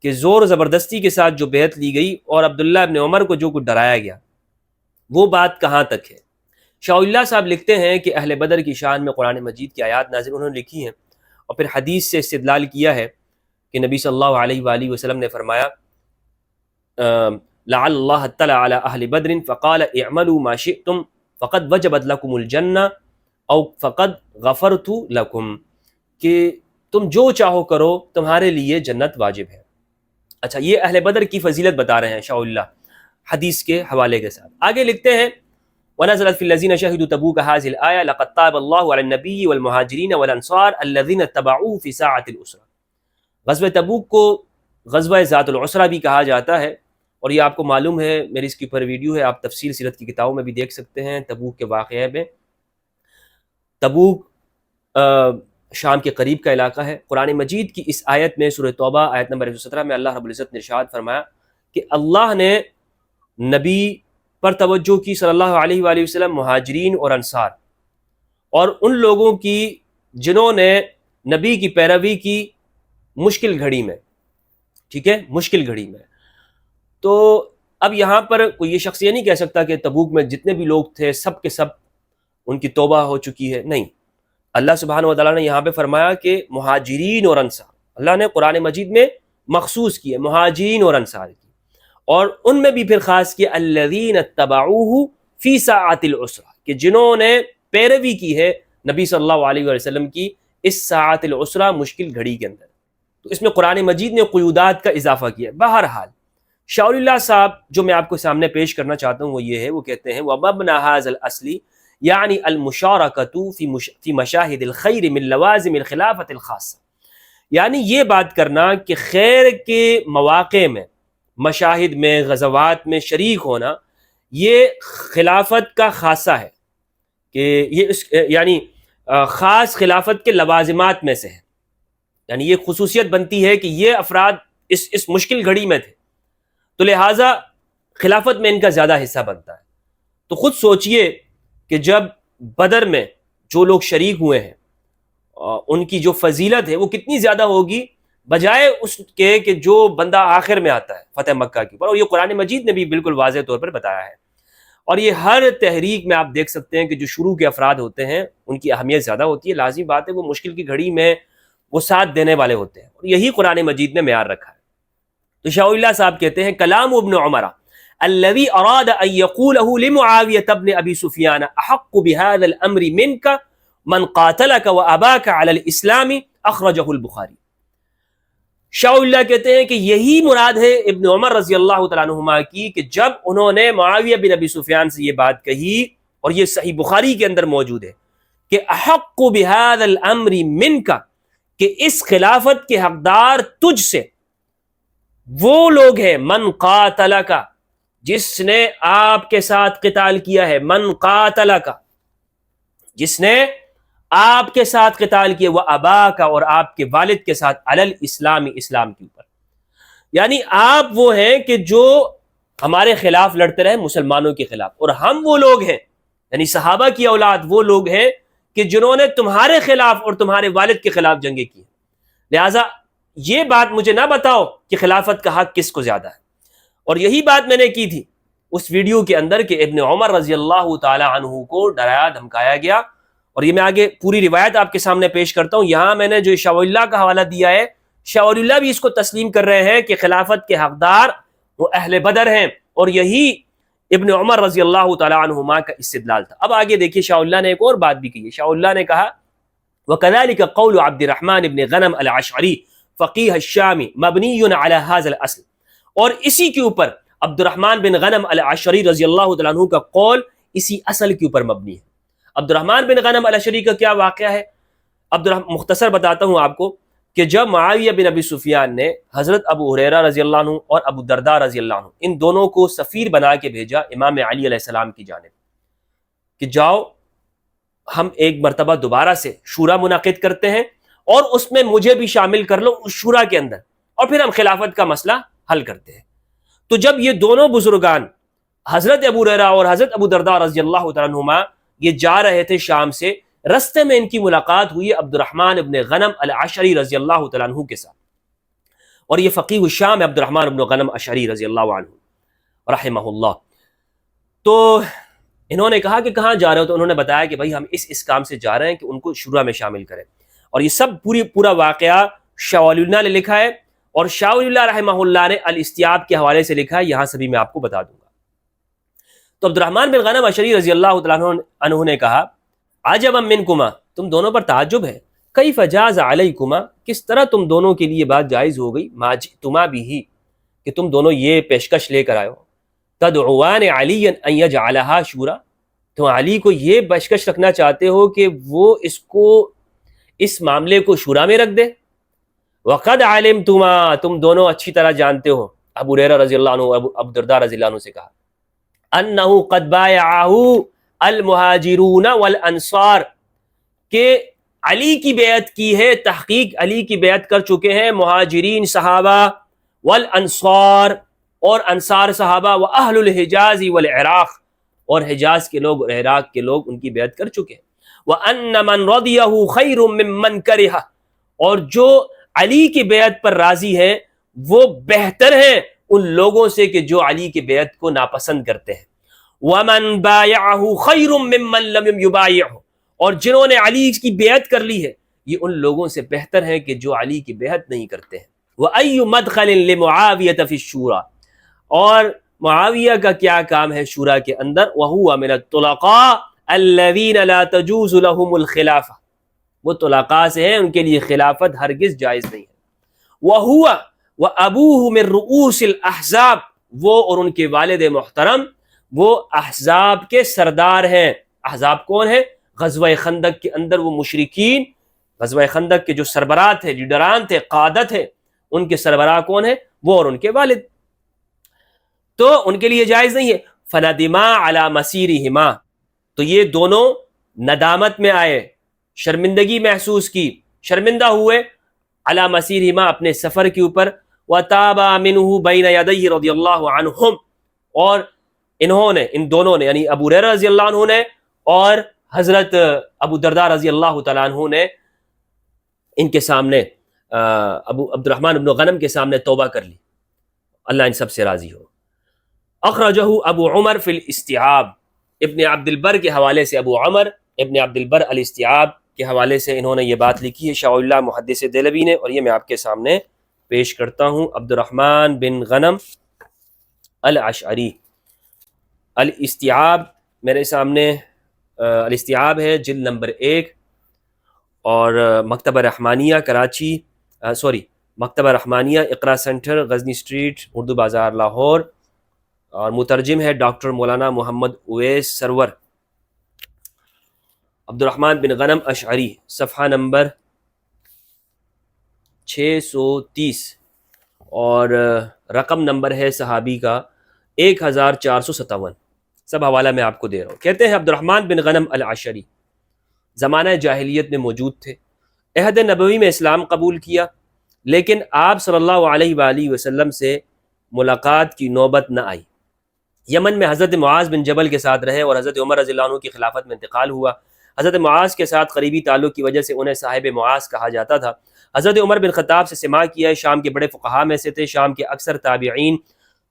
کہ زور زبردستی کے ساتھ جو بیعت لی گئی اور عبداللہ ابن عمر کو جو کچھ ڈرایا گیا، وہ بات کہاں تک ہے۔ شاہ ولی اللہ صاحب لکھتے ہیں کہ اہل بدر کی شان میں قرآن مجید کی آیات نازل انہوں نے لکھی ہیں، اور پھر حدیث سے استدلال کیا ہے کہ نبی صلی اللہ علیہ وآلہ وسلم نے فرمایا لعل اللہ اطلع علی اہل بدر فقال اعملوا ما شئتم فقد وجبت لکم الجنہ او فقد غفرت لکم، کہ تم جو چاہو کرو، تمہارے لیے جنت واجب ہے۔ اچھا، یہ اہل بدر کی فضیلت بتا رہے ہیں شاہ ولی اللہ حدیث کے حوالے کے ساتھ۔ آگے لکھتے ہیں وَنَزَلَتْ فِي الَّذِينَ شَهِدُوا تَبُوكَ هَذِهِ الْآيَةُ لَقَدْ تَابَ اللَّهُ عَلَى النَّبِيِّ وَالْمُهَاجِرِينَ وَالْأَنصَارِ الَّذِينَ اتَّبَعُوهُ فِي سَاعَةِ الْعُسْرَةِ۔ غزوہ تبوک کو غزوہ ذات العسرہ بھی کہا جاتا ہے، اور یہ آپ کو معلوم ہے، میری اس کے اوپر ویڈیو ہے، آپ تفصیل سیرت کی کتابوں میں بھی دیکھ سکتے ہیں۔ تبوک کے واقعے میں، تبوک شام کے قریب کا علاقہ ہے۔ قرآن مجید کی اس آیت میں سورہ توبہ آیت نمبر 117 میں اللہ رب العزت نے ارشاد فرمایا کہ اللہ نے نبی پر توجہ کی صلی اللہ علیہ وآلہ وسلم، مہاجرین اور انصار، اور ان لوگوں کی جنہوں نے نبی کی پیروی کی مشکل گھڑی میں، ٹھیک ہے، مشکل گھڑی میں۔ تو اب یہاں پر کوئی یہ شخص یہ نہیں کہہ سکتا کہ تبوک میں جتنے بھی لوگ تھے سب کے سب ان کی توبہ ہو چکی ہے، نہیں۔ اللہ سبحانہ و تعالیٰ نے یہاں پہ فرمایا کہ مہاجرین اور انصار، اللہ نے قرآن مجید میں مخصوص کیے مہاجرین اور انصار کی، اور ان میں بھی پھر خاص کیا الذین اتبعوہ فی ساعۃ العسرہ، کہ جنہوں نے پیروی کی ہے نبی صلی اللہ علیہ وسلم کی اس ساعۃ العسرہ، مشکل گھڑی کے اندر۔ تو اس میں قرآن مجید نے قیودات کا اضافہ کیا۔ بہرحال شاہ ولی اللہ صاحب جو میں آپ کو سامنے پیش کرنا چاہتا ہوں وہ یہ ہے، وہ کہتے ہیں وَمَبْنَى هَذَا الْأَصْلِ یعنی الْمُشَارَكَةُ فِي مَشَاهِدِ الْخَيْرِ مِنْ لَوَازِمِ الْخِلَافَةِ الْخَاصَّةِ، یعنی یہ بات کرنا کہ خیر کے مواقع میں، مشاہد میں، غزوات میں شریک ہونا، یہ خلافت کا خاصہ ہے، کہ یہ یعنی خاص خلافت کے لوازمات میں سے ہے، یعنی یہ خصوصیت بنتی ہے کہ یہ افراد اس مشکل گھڑی میں تھے، تو لہٰذا خلافت میں ان کا زیادہ حصہ بنتا ہے۔ تو خود سوچئے کہ جب بدر میں جو لوگ شریک ہوئے ہیں ان کی جو فضیلت ہے وہ کتنی زیادہ ہوگی بجائے اس کے کہ جو بندہ آخر میں آتا ہے فتح مکہ کے اوپر، اور یہ قرآن مجید نے بھی بالکل واضح طور پر بتایا ہے۔ اور یہ ہر تحریک میں آپ دیکھ سکتے ہیں کہ جو شروع کے افراد ہوتے ہیں ان کی اہمیت زیادہ ہوتی ہے، لازمی بات ہے وہ مشکل کی گھڑی میں وہ ساتھ دینے والے ہوتے ہیں، اور یہی قرآن مجید نے معیار رکھا ہے۔ تو شاہ ولی اللہ صاحب کہتے ہیں کلام ابن عمر الذي اراد ان يقوله لمعاوية ابن ابي سفيان احق بهذا الامر منك من قاتلك واباك على الاسلام اخرجه البخاری۔ شاہ ولی اللہ کہتے ہیں کہ یہی مراد ہے ابن عمر رضی اللہ تعالیٰ عنہما کی، کہ جب انہوں نے معاویہ بن ابی سفیان سے یہ بات کہی، اور یہ صحیح بخاری کے اندر موجود ہے کہ احق بهذا الامر منك، کہ اس خلافت کے حقدار تجھ سے وہ لوگ ہیں من قاتلک، جس نے آپ کے ساتھ قتال کیا ہے، من قاتلک، جس نے آپ کے ساتھ قتال کیا، وہ اباک، اور آپ کے والد کے ساتھ، علی الاسلام، اسلام کے اوپر، یعنی آپ وہ ہیں کہ جو ہمارے خلاف لڑتے رہے، مسلمانوں کے خلاف، اور ہم وہ لوگ ہیں، یعنی صحابہ کی اولاد وہ لوگ ہیں کہ جنہوں نے تمہارے خلاف اور تمہارے والد کے خلاف جنگیں کی، لہٰذا یہ بات مجھے نہ بتاؤ کہ خلافت کا حق کس کو زیادہ ہے۔ اور یہی بات میں نے کی تھی اس ویڈیو کے اندر کہ ابن عمر رضی اللہ تعالی عنہ کو ڈرایا دھمکایا گیا، اور یہ میں آگے پوری روایت آپ کے سامنے پیش کرتا ہوں۔ یہاں میں نے جو شاہ ولی اللہ کا حوالہ دیا ہے، شاہ ولی اللہ بھی اس کو تسلیم کر رہے ہیں کہ خلافت کے حقدار وہ اہل بدر ہیں، اور یہی ابن عمر رضی اللہ تعالی عنہما کا استدلال تھا۔ اب آگے دیکھیے شاہ اللہ نے ایک اور بات بھی کی ہے۔ شاہ اللہ نے کہا وَكَذَلِكَ قَوْلُ عبد الرحمن بن غنم العشعری فقیہ الشامی مبنی علی هذا الاصل، اور اسی کے اوپر عبد الرحمن بن غنم العشعری رضی اللہ تعالیٰ عنہ کا قول اسی اصل کے اوپر مبنی ہے۔ عبد الرحمن بن غنم العشعری کا کیا واقعہ ہے؟ مختصر بتاتا ہوں آپ کو کہ جب معاویہ بن ابی سفیان نے حضرت ابو ہریرہ رضی اللہ عنہ اور ابو درداء رضی اللہ عنہ ان دونوں کو سفیر بنا کے بھیجا امام علی علیہ السلام کی جانب کہ جاؤ ہم ایک مرتبہ دوبارہ سے شورا منعقد کرتے ہیں اور اس میں مجھے بھی شامل کر لو اس شورا کے اندر، اور پھر ہم خلافت کا مسئلہ حل کرتے ہیں۔ تو جب یہ دونوں بزرگان حضرت ابو ہریرہ اور حضرت ابو درداء رضی اللہ تعالیٰ عنہما یہ جا رہے تھے شام سے، رستے میں ان کی ملاقات ہوئی عبد الرحمن ابن غنم العشعری رضی اللہ تعالیٰ عنہ کے ساتھ، اور یہ فقیہ الشام عبد الرحمن ابن غنم العشعری رضی اللہ عنہ رحمہ اللہ۔ تو انہوں نے کہا کہ کہاں جا رہے ہو؟ تو انہوں نے بتایا کہ بھائی ہم اس کام سے جا رہے ہیں کہ ان کو شورا میں شامل کریں، اور یہ سب پورا واقعہ شاہ ولی اللہ نے لکھا ہے، اور شاہ ولی اللہ رحمہ اللہ نے الاستیاب کے حوالے سے لکھا ہے، یہاں سے بھی میں آپ کو بتا دوں گا۔ تو عبد الرحمن بن غنم العشعری رضی اللہ تعالیٰ عنہ نے کہا عجبا منکما، تم دونوں پر تعجب ہے، کیف جاز علیکما، کس طرح تم دونوں کے لیے بات جائز ہو گئی، ما جئتما بھی، کہ تم دونوں یہ پیشکش لے کر آئے ہو، تدعوان علی ان یجعلها شورا، تم علی کو یہ پیشکش رکھنا چاہتے ہو کہ وہ اس معاملے کو شورا میں رکھ دے، وقد علمتما، تم دونوں اچھی طرح جانتے ہو، ابو ہریرہ رضی اللہ عنہ ابو درداء رضی اللہ عنہ سے کہا انہ قد بایعہ المہاجرون والانصار، کہ علی کی بیعت کی ہے، تحقیق علی کی بیعت کر چکے ہیں مہاجرین صحابہ، والانصار اور انصار صحابہ، واہل الحجاز والعراق اور حجاز کے لوگ اور عراق کے لوگ ان کی بیعت کر چکے ہیں، وان من رضیہ خیر ممن کرہ، اور جو علی کی بیعت پر راضی ہیں وہ بہتر ہیں ان لوگوں سے کہ جو علی کی بیعت کو ناپسند کرتے ہیں، ومن بایعہ خیر ممن لم یبایعہ، اور جنہوں نے علی کی بیعت کر لی ہے یہ ان لوگوں سے بہتر ہیں کہ جو علی کی بیعت نہیں کرتے ہیں۔ وَأَيُّ مَدْخَلٍ لِمُعَاوِيَةَ فِي الشُّورَى، اور معاویہ کا کیا کام ہے شورا کے اندر، وَهُوَ مِنَ الطُّلَقَاءِ الَّذِينَ لَا تَجُوزُ لَهُمُ الْخِلَافَةُ، وہ طلقاء سے ہیں ان کے لیے خلافت ہرگز جائز نہیں ہے، وَهُوَ وَأَبُوهُ مِن رُؤُوسِ الْأَحْزَابِ، وہ اور ان کے والد محترم وہ احزاب کے سردار ہیں۔ احزاب کون ہیں؟ غزوہ خندق کے اندر وہ مشرکین، غزوہ خندق کے جو سربراہ تھے، لیڈران تھے، قادت ہیں، ان کے سربراہ کون ہیں؟ وہ اور ان کے والد، تو ان کے لیے جائز نہیں ہے۔ فندما علی مسیرہما، تو یہ دونوں ندامت میں آئے، شرمندگی محسوس کی، شرمندہ ہوئے، علی مسیرہما اپنے سفر کے اوپر، وتابا منہ بین یدیہ رضی اللہ عنہم، اور انہوں نے ان دونوں نے یعنی ابو ہریرہ رضی اللہ عنہ نے اور حضرت ابو درداء رضی اللہ تعالیٰ عنہ نے ان کے سامنے ابو عبد الرحمن بن غنم کے سامنے توبہ کر لی، اللہ ان سب سے راضی ہو۔ اخرجہ ابو عمر فی الاستیعاب، ابن عبد البر کے حوالے سے، ابو عمر ابن عبد البر الاستیعاب کے حوالے سے انہوں نے یہ بات لکھی ہے شاہ اللہ محدث دہلوی نے، اور یہ میں آپ کے سامنے پیش کرتا ہوں۔ عبد الرحمن بن غنم العشعری، الاستیعاب میرے سامنے، الاستیعاب ہے جلد نمبر 1، اور مکتبہ رحمانیہ کراچی، مکتبہ رحمانیہ اقرا سینٹر غزنی اسٹریٹ اردو بازار لاہور، اور مترجم ہے ڈاکٹر مولانا محمد اویس سرور۔ عبد الرحمن بن غنم اشعری، صفحہ نمبر 630، اور رقم نمبر ہے صحابی کا 1457، سب حوالہ میں آپ کو دے رہا ہوں۔ کہتے ہیں عبد الرحمن بن غنم العشعری زمانہ جاہلیت میں موجود تھے، عہد نبوی میں اسلام قبول کیا، لیکن آپ صلی اللہ علیہ وآلہ وسلم سے ملاقات کی نوبت نہ آئی، یمن میں حضرت معاذ بن جبل کے ساتھ رہے اور حضرت عمر رضی اللہ عنہ کی خلافت میں انتقال ہوا۔ حضرت معاذ کے ساتھ قریبی تعلق کی وجہ سے انہیں صاحب معاذ کہا جاتا تھا۔ حضرت عمر بن خطاب سے سماع کیا ہے، شام کے بڑے فقہاء میں سے تھے، شام کے اکثر تابعین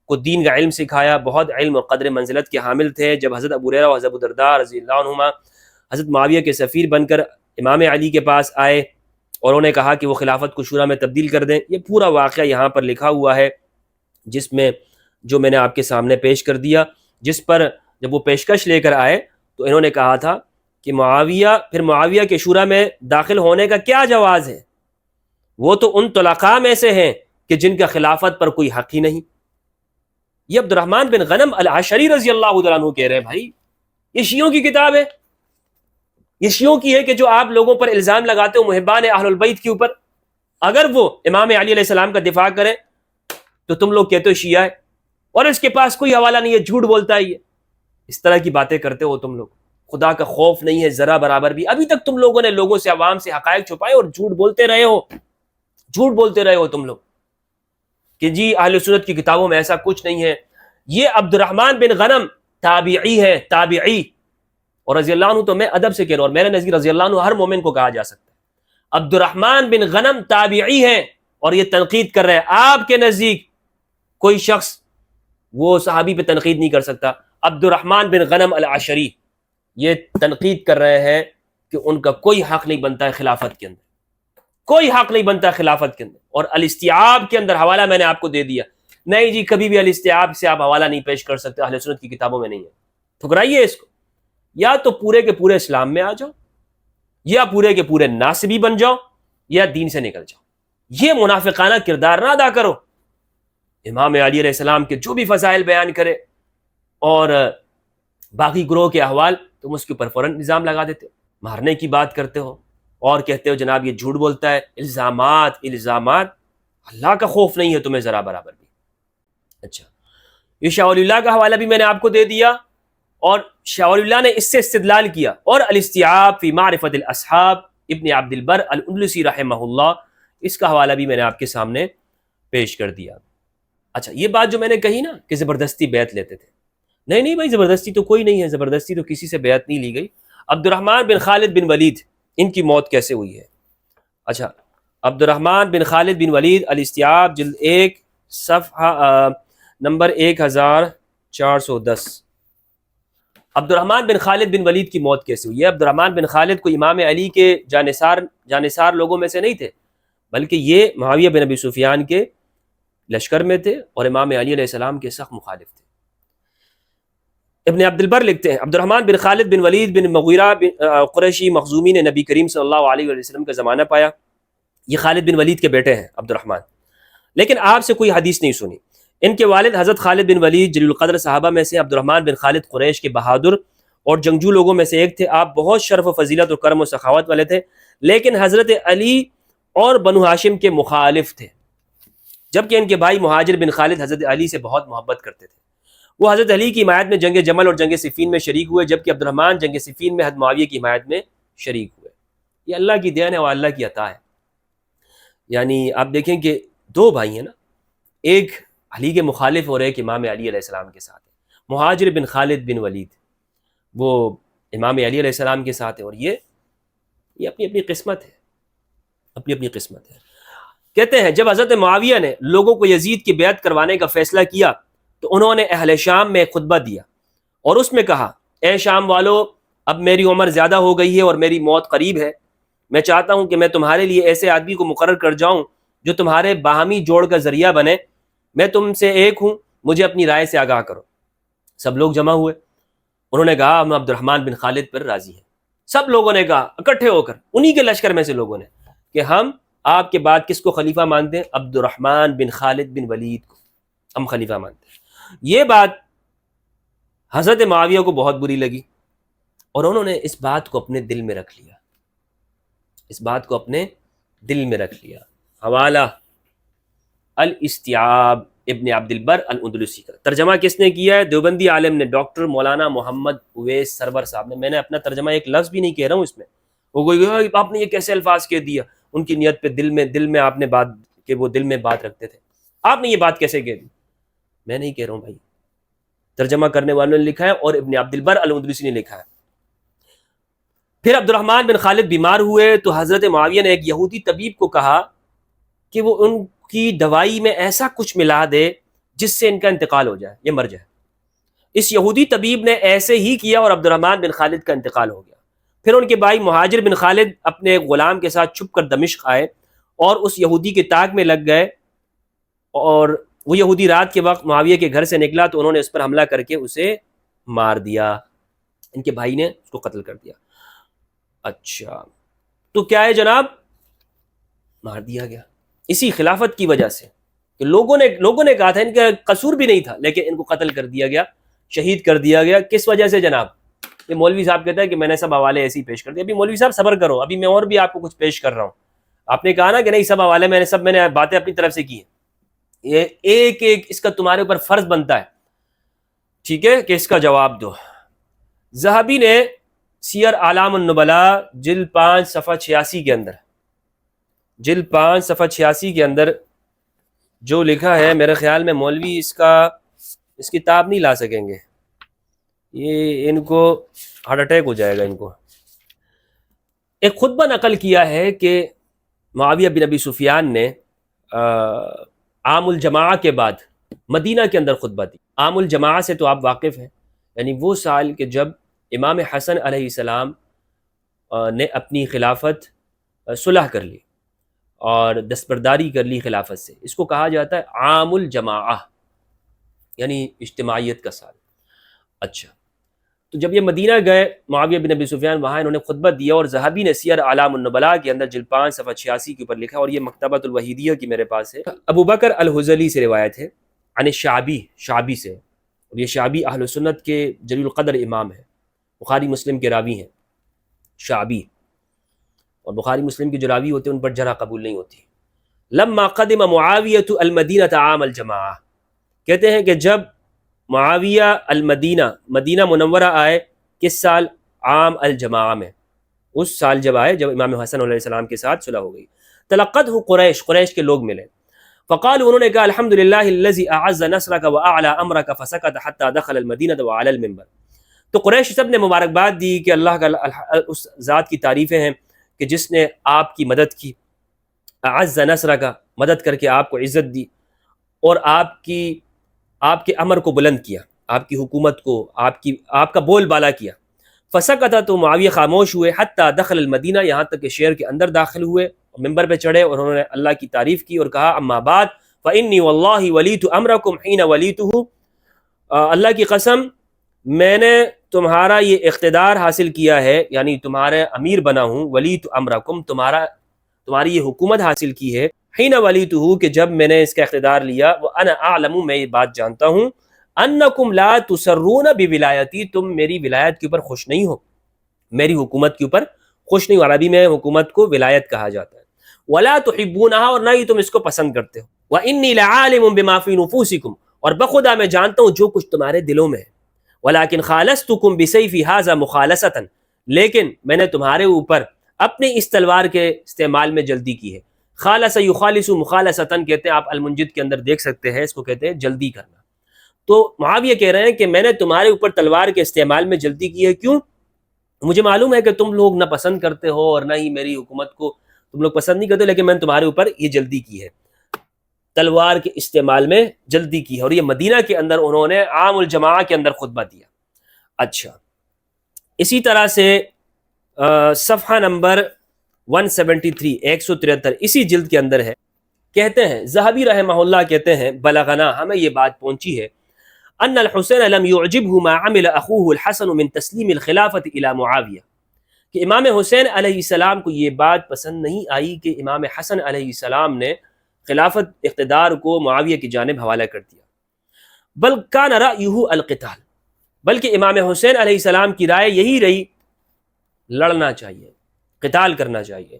کو دین کا علم سکھایا، بہت علم اور قدر منزلت کے حامل تھے۔ جب حضرت ابو ہریرہ اور حضرت ابو درداء رضی اللہ عنہما حضرت معاویہ کے سفیر بن کر امام علی کے پاس آئے اور انہوں نے کہا کہ وہ خلافت کو شورا میں تبدیل کر دیں، یہ پورا واقعہ یہاں پر لکھا ہوا ہے جس میں جو میں نے آپ کے سامنے پیش کر دیا، جس پر جب وہ پیشکش لے کر آئے تو انہوں نے کہا تھا کہ معاویہ کے شورا میں داخل ہونے کا کیا جواز ہے، وہ تو ان طلقاء میں سے ہیں کہ جن کا خلافت پر کوئی حق ہی نہیں۔ یہ عبد الرحمن بن غنم العشری رضی اللہ تعالیٰ عنہ کہہ رہے ہیں، بھائی یہ شیعوں کی کتاب ہے، یہ شیعوں کی ہے کہ جو آپ لوگوں پر الزام لگاتے ہو محبان اہل البیت کے اوپر، اگر وہ امام علی علیہ السلام کا دفاع کریں تو تم لوگ کہتے ہو شیعہ ہے، اور اس کے پاس کوئی حوالہ نہیں ہے، جھوٹ بولتا ہے، یہ اس طرح کی باتیں کرتے ہو تم لوگ، خدا کا خوف نہیں ہے ذرا برابر بھی۔ ابھی تک تم لوگوں نے لوگوں سے، عوام سے حقائق چھپائے اور جھوٹ بولتے رہے ہو تم لوگ کہ جی اہل سنت کی کتابوں میں ایسا کچھ نہیں ہے۔ یہ عبد الرحمن بن غنم تابعی ہے، تابعی، اور رضی اللہ عنہ تو میں ادب سے کہہ رہا ہوں، اور میرے نزدیک رضی اللہ عنہ ہر مومن کو کہا جا سکتا ہے۔ عبد الرحمن بن غنم تابعی ہے اور یہ تنقید کر رہے ہیں۔ آپ کے نزدیک کوئی شخص وہ صحابی پہ تنقید نہیں کر سکتا۔ عبد الرحمن بن غنم العشری یہ تنقید کر رہے ہیں کہ ان کا کوئی حق نہیں بنتا ہے خلافت کے اندر، کوئی حق نہیں بنتا ہے خلافت کے اندر۔ اور الاستیعاب کے اندر حوالہ میں نے آپ کو دے دیا، نہیں جی کبھی بھی الاستیعاب سے آپ حوالہ نہیں پیش کر سکتے، اہل سنت کی کتابوں میں نہیں ہے، ٹھکرائیے اس کو۔ یا تو پورے کے پورے اسلام میں آ جاؤ، یا پورے کے پورے ناصبی بن جاؤ، یا دین سے نکل جاؤ، یہ منافقانہ کردار نہ ادا کرو۔ امام علی علیہ السلام کے جو بھی فضائل بیان کرے اور باقی گروہ کے احوال، تم اس کے اوپر فوراً الزام لگا دیتے ہو، مارنے کی بات کرتے ہو اور کہتے ہو جناب یہ جھوٹ بولتا ہے۔ الزامات اللہ کا خوف نہیں ہے تمہیں ذرا برابر بھی۔ اچھا، یہ شاہ ولی اللہ کا حوالہ بھی میں نے آپ کو دے دیا، اور شاہ ولی اللہ نے اس سے استدلال کیا، اور الاستیعاب فی معرفت الاصحاب ابن عبد البر الاندلسی رحمہ اللہ، اس کا حوالہ بھی میں نے آپ کے سامنے پیش کر دیا۔ اچھا، یہ بات جو میں نے کہی نا کہ زبردستی بیعت لیتے تھے، نہیں بھائی زبردستی تو کوئی نہیں ہے، زبردستی تو کسی سے بیعت نہیں لی گئی۔ عبد الرحمن بن خالد بن ولید، ان کی موت کیسے ہوئی ہے؟ اچھا، عبد الرحمن بن خالد بن ولید، الاستیعاب جلد 1 صفحہ نمبر 1410۔ عبد الرحمن بن خالد بن ولید کی موت کیسے ہوئی ہے؟ عبد الرحمن بن خالد کو امام علی کے جانثار لوگوں میں سے نہیں تھے، بلکہ یہ معاویہ بن ابی سفیان کے لشکر میں تھے اور امام علی علیہ السلام کے سخت مخالف تھے۔ ابن عبد البر لکھتے ہیں عبد الرحمن بن خالد بن ولید بن مغیرہ قریشی مخزومی نے نبی کریم صلی اللہ علیہ وسلم کا زمانہ پایا۔ یہ خالد بن ولید کے بیٹے ہیں عبد الرحمن، لیکن آپ سے کوئی حدیث نہیں سنی۔ ان کے والد حضرت خالد بن ولید جلیل القدر صحابہ میں سے عبد الرحمن بن خالد قریش کے بہادر اور جنگجو لوگوں میں سے ایک تھے۔ آپ بہت شرف و فضیلت اور کرم و سخاوت والے تھے، لیکن حضرت علی اور بنو ہاشم کے مخالف تھے، جبکہ ان کے بھائی مہاجر بن خالد حضرت علی سے بہت محبت کرتے تھے۔ وہ حضرت علی کی حمایت میں جنگ جمل اور جنگ صفین میں شریک ہوئے، جبکہ عبد الرحمن جنگ صفین میں حضرت معاویہ کی حمایت میں شریک ہوئے۔ یہ اللہ کی دین ہے اور اللہ کی عطا ہے۔ یعنی آپ دیکھیں کہ دو بھائی ہیں نا، ایک علی کے مخالف اور ایک امام علی علیہ السلام کے ساتھ ہے۔ مہاجر بن خالد بن ولید وہ امام علی علیہ السلام کے ساتھ ہے، اور یہ اپنی اپنی قسمت ہے، اپنی اپنی قسمت ہے۔ کہتے ہیں جب حضرت معاویہ نے لوگوں کو یزید کی بیعت کروانے کا فیصلہ کیا تو انہوں نے اہل شام میں ایک خطبہ دیا اور اس میں کہا، اے شام والو، اب میری عمر زیادہ ہو گئی ہے اور میری موت قریب ہے، میں چاہتا ہوں کہ میں تمہارے لیے ایسے آدمی کو مقرر کر جاؤں جو تمہارے باہمی جوڑ کا ذریعہ بنے۔ میں تم سے ایک ہوں، مجھے اپنی رائے سے آگاہ کرو۔ سب لوگ جمع ہوئے، انہوں نے کہا ہم عبد الرحمن بن خالد پر راضی ہیں۔ سب لوگوں نے کہا اکٹھے ہو کر، انہی کے لشکر میں سے لوگوں نے، کہ ہم آپ کے بعد کس کو خلیفہ مانتے ہیں؟ عبد الرحمن بن خالد بن ولید کو ہم خلیفہ مانتے ہیں۔ یہ بات حضرت معاویہ کو بہت بری لگی اور انہوں نے اس بات کو اپنے دل میں رکھ لیا، اس بات کو اپنے دل میں رکھ لیا۔ حوالہ الاستیعاب ابن عبد البر الاندلسی کا ترجمہ کس نے کیا ہے؟ دیوبندی عالم نے، ڈاکٹر مولانا محمد اویس سرور صاحب نے۔ میں نے اپنا ترجمہ ایک لفظ بھی نہیں کہہ رہا ہوں اس میں، وہ کوئی آپ نے یہ کیسے الفاظ کہہ دیا، ان کی نیت پہ دل میں آپ نے بات کہ وہ دل میں بات رکھتے تھے، آپ نے یہ بات کیسے کہہ دی؟ میں نہیں کہہ رہا ہوں بھائی، ترجمہ کرنے والوں نے لکھا ہے اور ابن عبد البر المدلسی نے لکھا ہے۔ پھر عبد الرحمن بن خالد بیمار ہوئے تو حضرت معاویہ نے ایک یہودی طبیب کو کہا کہ وہ ان کی دوائی میں ایسا کچھ ملا دے جس سے ان کا انتقال ہو جائے، یہ مر جائے۔ اس یہودی طبیب نے ایسے ہی کیا اور عبد الرحمن بن خالد کا انتقال ہو گیا۔ پھر ان کے بھائی مہاجر بن خالد اپنے غلام کے ساتھ چھپ کر دمشق آئے اور اس یہودی کے طاق میں لگ گئے، اور وہ یہودی رات کے وقت معاویہ کے گھر سے نکلا تو انہوں نے اس پر حملہ کر کے اسے مار دیا، ان کے بھائی نے اس کو قتل کر دیا۔ اچھا تو کیا ہے جناب، مار دیا گیا اسی خلافت کی وجہ سے کہ لوگوں نے کہا تھا ان کا قصور بھی نہیں تھا، لیکن ان کو قتل کر دیا گیا، شہید کر دیا گیا۔ کس وجہ سے جناب؟ یہ مولوی صاحب کہتا ہے کہ میں نے سب حوالے ایسے ہی پیش کر دیے۔ ابھی مولوی صاحب صبر کرو، ابھی میں اور بھی آپ کو کچھ پیش کر رہا ہوں۔ آپ نے کہا نا کہ نہیں سب حوالے میں نے باتیں اپنی طرف سے کی ہیں، یہ ایک ایک اس کا تمہارے اوپر فرض بنتا ہے، ٹھیک ہے، کہ اس کا جواب دو۔ ذہبی نے سیر اعلام النبلاء جلد 5 صفحہ 86 کے اندر، جلد 5 صفحہ 86 کے اندر جو لکھا ہے، میرے خیال میں مولوی اس کتاب نہیں لا سکیں گے، یہ ان کو ہارٹ اٹیک ہو جائے گا ان کو۔ ایک خطبہ نقل کیا ہے کہ معاویہ بن ابی سفیان نے عام الجماعہ کے بعد مدینہ کے اندر خطبہ دی۔ عام الجماعہ سے تو آپ واقف ہیں، یعنی وہ سال کہ جب امام حسن علیہ السلام نے اپنی خلافت صلح کر لی اور دستبرداری کر لی خلافت سے، اس کو کہا جاتا ہے عام الجماعہ، یعنی اجتماعیت کا سال۔ اچھا تو جب یہ مدینہ گئے معاویہ بن ابی سفیان، وہاں انہوں نے خطبہ دیا، اور ذہبی نے سیر اعلام النبلاء کے اندر جلد 5 صفحہ 86 کے اوپر لکھا، اور یہ مکتبۃ الوحیدیہ کی میرے پاس ہے۔ ابو بکر الحذلی سے روایت ہے، عن شعبی سے، اور یہ شعبی اہل سنت کے جلیل القدر امام ہیں، بخاری مسلم کے راوی ہیں شعبی، اور بخاری مسلم کے جو راوی ہوتے ہیں ان پر جرح قبول نہیں ہوتی۔ لما قدم معاویہ المدینہ عام الجماعہ، کہتے ہیں کہ جب معاویہ مدینہ منورہ آئے، کس سال؟ عام الجماعہ میں، اس سال جب آئے جب امام حسن علیہ السلام کے ساتھ صلح ہو گئی۔ تلقته قریش کے لوگ ملے، فقالوا انہوں نے کہا الحمدللہ الذی اعز نصرک واعلی امرک فسکت حتی دخل المدینہ وعلی المنبر۔ تو قریش سب نے مبارکباد دی کہ اللہ کا اس ذات کی تعریفیں ہیں کہ جس نے آپ کی مدد کی، اعز نصرک، مدد کر کے آپ کو عزت دی، اور آپ کے امر کو بلند کیا، آپ کی حکومت کو، آپ کا بول بالا کیا۔ فسکت، تو معاویہ خاموش ہوئے، حتی دخل المدینہ، یہاں تک کہ شہر کے اندر داخل ہوئے، ممبر پہ چڑھے اور انہوں نے اللہ کی تعریف کی اور کہا اما بعد فانی واللہ ولیت امرکم حین ولیتہ، اللہ کی قسم میں نے تمہارا یہ اقتدار حاصل کیا ہے، یعنی تمہارے امیر بنا ہوں، ولیت امرکم، تمہاری یہ حکومت حاصل کی ہے، حین ولیتہ، کہ جب میں نے اس کا اقتدار لیا، وانا اعلم، میں یہ بات جانتا ہوں، انکم لا تسرون بولایتی، تم میری ولایت کے اوپر خوش نہیں ہو، میری حکومت کے اوپر خوش نہیں ہو۔ عربی میں حکومت کو ولایت کہا جاتا ہے۔ ولا تحبونها، اور نہ ہی تم اس کو پسند کرتے ہو۔ وانی لعالم بما فی نفوسکم، اور بخدا میں جانتا ہوں جو کچھ تمہارے دلوں میں ہے۔ ولکن خالصتکم بسیفی ھذا مخالصۃ، لیکن میں نے تمہارے اوپر اپنے اس تلوار کے استعمال میں جلدی کی ہے۔ خالص یخالص مخالصۃ کہتے ہیں، آپ المنجد کے اندر دیکھ سکتے ہیں، اس کو کہتے ہیں جلدی کرنا۔ تو معاویہ کہہ رہے ہیں کہ میں نے تمہارے اوپر تلوار کے استعمال میں جلدی کی ہے، کیوں؟ مجھے معلوم ہے کہ تم لوگ نہ پسند کرتے ہو اور نہ ہی میری حکومت کو تم لوگ پسند نہیں کرتے، لیکن میں نے تمہارے اوپر یہ جلدی کی ہے، تلوار کے استعمال میں جلدی کی ہے۔ اور یہ مدینہ کے اندر انہوں نے عام الجماعہ کے اندر خطبہ دیا۔ اچھا اسی طرح سے صفحہ نمبر 173 173 اسی جلد کے اندر ہے، کہتے ہیں ذہبی رحمہ اللہ کہتے ہیں بلغنا، ہمیں یہ بات پہنچی ہے، ان الحسین لم يعجبه ما عمل اخوه الحسن من تسلیم الخلافت الى معاویہ، کہ امام حسین علیہ السلام کو یہ بات پسند نہیں آئی کہ امام حسن علیہ السلام نے خلافت اقتدار کو معاویہ کی جانب حوالہ کر دیا، بل کان رأیہ القتال، بلکہ امام حسین علیہ السلام کی رائے یہی رہی لڑنا چاہیے، قتال کرنا چاہیے،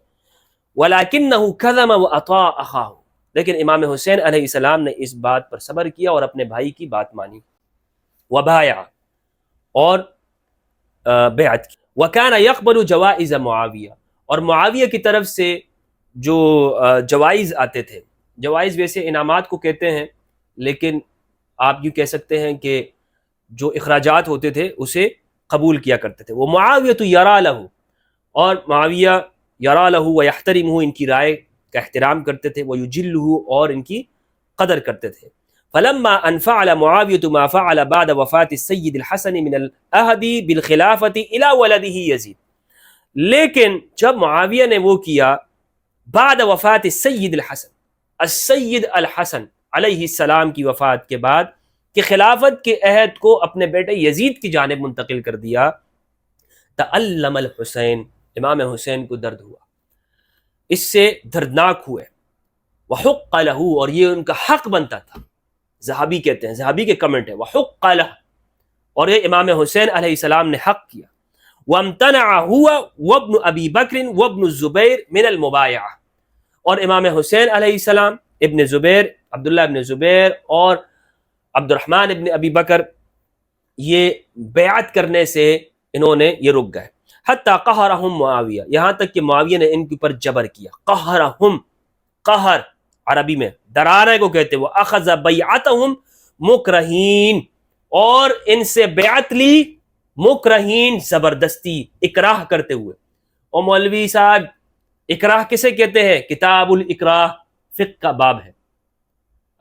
ولکنہ کظم واطاع اخاہ، لیکن امام حسین علیہ السلام نے اس بات پر صبر کیا اور اپنے بھائی کی بات مانی، وبایع، اور بیعت کی، وکان یقبل جوائز معاویہ، اور معاویہ کی طرف سے جو جوائز آتے تھے، جوائز ویسے انعامات کو کہتے ہیں، لیکن آپ یوں کہہ سکتے ہیں کہ جو اخراجات ہوتے تھے اسے قبول کیا کرتے تھے. وہ معاویہ یرا لہ، اور معاویہ یرا لہ و یحترمہ، ان کی رائے کا احترام کرتے تھے، ویجلہ، اور ان کی قدر کرتے تھے. فلما ان فعل معاویہ ما فعل بعد وفات السید الحسن من العہد بالخلافۃ الی ولدہ یزید، لیکن جب معاویہ نے وہ کیا بعد وفات السید الحسن، السید الحسن علیہ السلام کی وفات کے بعد، کہ خلافت کے عہد کو اپنے بیٹے یزید کی جانب منتقل کر دیا، تألم الحسین، امام حسین کو درد ہوا، اس سے دردناک ہوئے. وحق لہ، اور یہ ان کا حق بنتا تھا. ذہبی کہتے ہیں، ذہبی کے کمنٹ ہے، وحق لہ، اور یہ امام حسین علیہ السلام نے حق کیا. وامتنع هو وابن ابی بکر وابن الزبیر من المبایعہ، اور امام حسین علیہ السلام، ابن زبیر، عبداللہ ابن زبیر اور عبد الرحمن ابن ابی بکر، یہ بیعت کرنے سے انہوں نے یہ رک گئے. حتی قہرہم معاویہ، یہاں تک کہ معاویہ نے ان کے اوپر جبر کیا. قہرہم، قہر عربی میں ڈرانے کو کہتے ہیں. وہ اخذ بیعتہم مکرہین، اور ان سے بیعت لی مکرہین، زبردستی، اکراہ کرتے ہوئے. اور مولوی صاحب اکراہ کسے کہتے ہیں؟ کتاب الاکراہ فقہ کا باب ہے.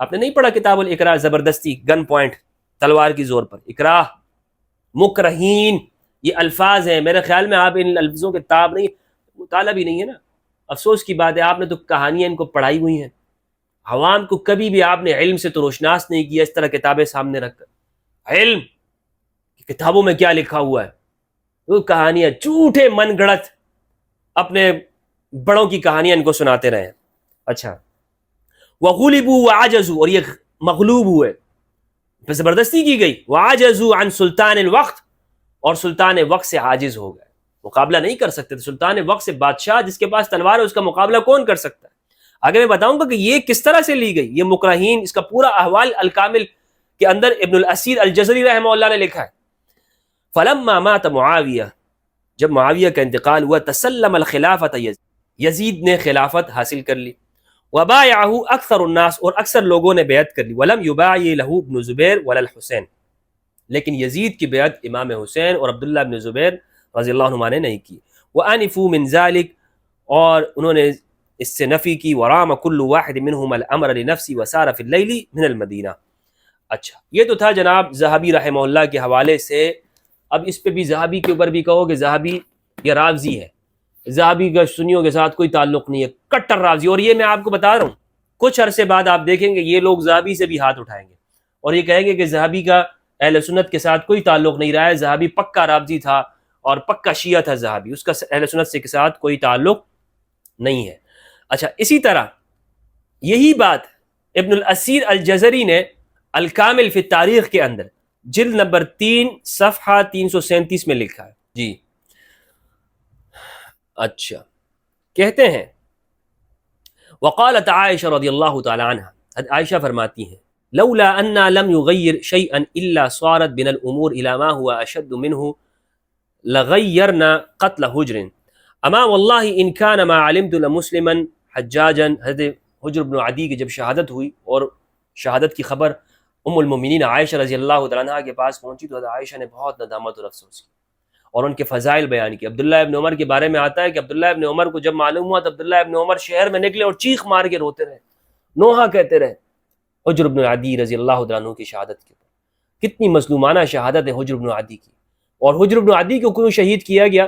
آپ نے نہیں پڑھا کتاب الاکراہ؟ زبردستی، گن پوائنٹ، تلوار کی زور پر. اکراہ، مکرہین، یہ الفاظ ہیں. میرے خیال میں آپ ان الفاظوں کے تاب نہیں، مطالعہ بھی نہیں ہے نا. افسوس کی بات ہے، آپ نے تو کہانیاں ان کو پڑھائی ہوئی ہیں. عوام کو کبھی بھی آپ نے علم سے تو روشناس نہیں کیا اس طرح کتابیں سامنے رکھ کر. علم کتابوں میں کیا لکھا ہوا ہے؟ وہ کہانیاں، جھوٹے من گڑت اپنے بڑوں کی کہانیاں ان کو سناتے رہے. اچھا، وغلبوا وعجزوا، اور یہ مغلوب ہوئے، زبردستی کی گئی. وعجزوا عن سلطان الوقت، اور سلطان وقت سے عاجز ہو گئے، مقابلہ نہیں کر سکتے تھے. سلطان وقت سے، بادشاہ جس کے پاس تلوار ہے، اس کا مقابلہ کون کر سکتا ہے؟ آگے میں بتاؤں گا کہ یہ کس طرح سے لی گئی. یہ مکرہین، اس کا پورا احوال الکامل کے اندر ابن الاسیر الجزری رحمہ اللہ نے لکھا ہے. فلما مات معاویہ، جب معاویہ کا انتقال ہوا، تسلم الخلافت یزید، یزید نے خلافت حاصل کر لی. وبایعہ اکثر الناس، اور اکثر لوگوں نے بیعت کر لی. ولم یبایع لہ ابن زبیر ولا الحسین، لیکن یزید کی بیعت امام حسین اور عبداللہ ابن زبیر رضی اللہ عنہما نے نہیں کی. وانفوا من ذلک، اور انہوں نے اس سے نفی کی. ورام کل واحد منہم الامر لنفسی وسار فی اللیل من المدینہ. اچھا، یہ تو تھا جناب ذہبی رحمہ اللہ کے حوالے سے. اب اس پہ بھی ذہبی کے اوپر بھی کہو کہ ذہبی یہ رافضی ہے، ذہبی کا سنیوں کے ساتھ کوئی تعلق نہیں ہے، کٹر رافضی. اور یہ میں آپ کو بتا رہا ہوں، کچھ عرصے بعد آپ دیکھیں گے یہ لوگ ذہبی سے بھی ہاتھ اٹھائیں گے اور یہ کہیں گے کہ ذہبی کا اہل سنت کے ساتھ کوئی تعلق نہیں رہا ہے، ذہبی پکا رافضی تھا اور پکا شیعہ تھا ذہبی، اس کا اہل سنت سے کے ساتھ کوئی تعلق نہیں ہے. اچھا، اسی طرح یہی بات ابن الاسیر الجزری نے الکامل فی التاریخ کے اندر جلد نمبر 3 صفحہ 337 میں لکھا ہے. جی اچھا، کہتے ہیں وقالت عائشہ رضی اللہ تعالی عنہ، عائشہ فرماتی ہیں لولا انا لم يغير شيئا الا صارت بنا الامور الى ما هو اشد منه لغيرنا قتل حجر اما والله ان كان ما علمت لمسلما حجاجا. حضرت حجر بن عدی کی جب شہادت ہوئی اور شہادت کی خبر ام المومنین عائشہ رضی اللہ تعالیٰ عنہ کے پاس پہنچی تو حضرت عائشہ نے بہت ندامت اور افسوس کی اور ان کے فضائل بیان کی. عبداللہ ابن عمر کے بارے میں آتا ہے کہ عبداللہ ابن عمر کو جب معلوم ہوا تو عبداللہ ابن عمر شہر میں نکلے اور چیخ مار کے روتے رہے، نوحہ کہتے رہے حجر بن عدی رضی اللہ تعالیٰ عنہ کی شہادت کے اوپر. کتنی مظلومانہ شہادت ہے حجر بن عدی کی. اور حجر بن عدی کو کیوں شہید کیا گیا،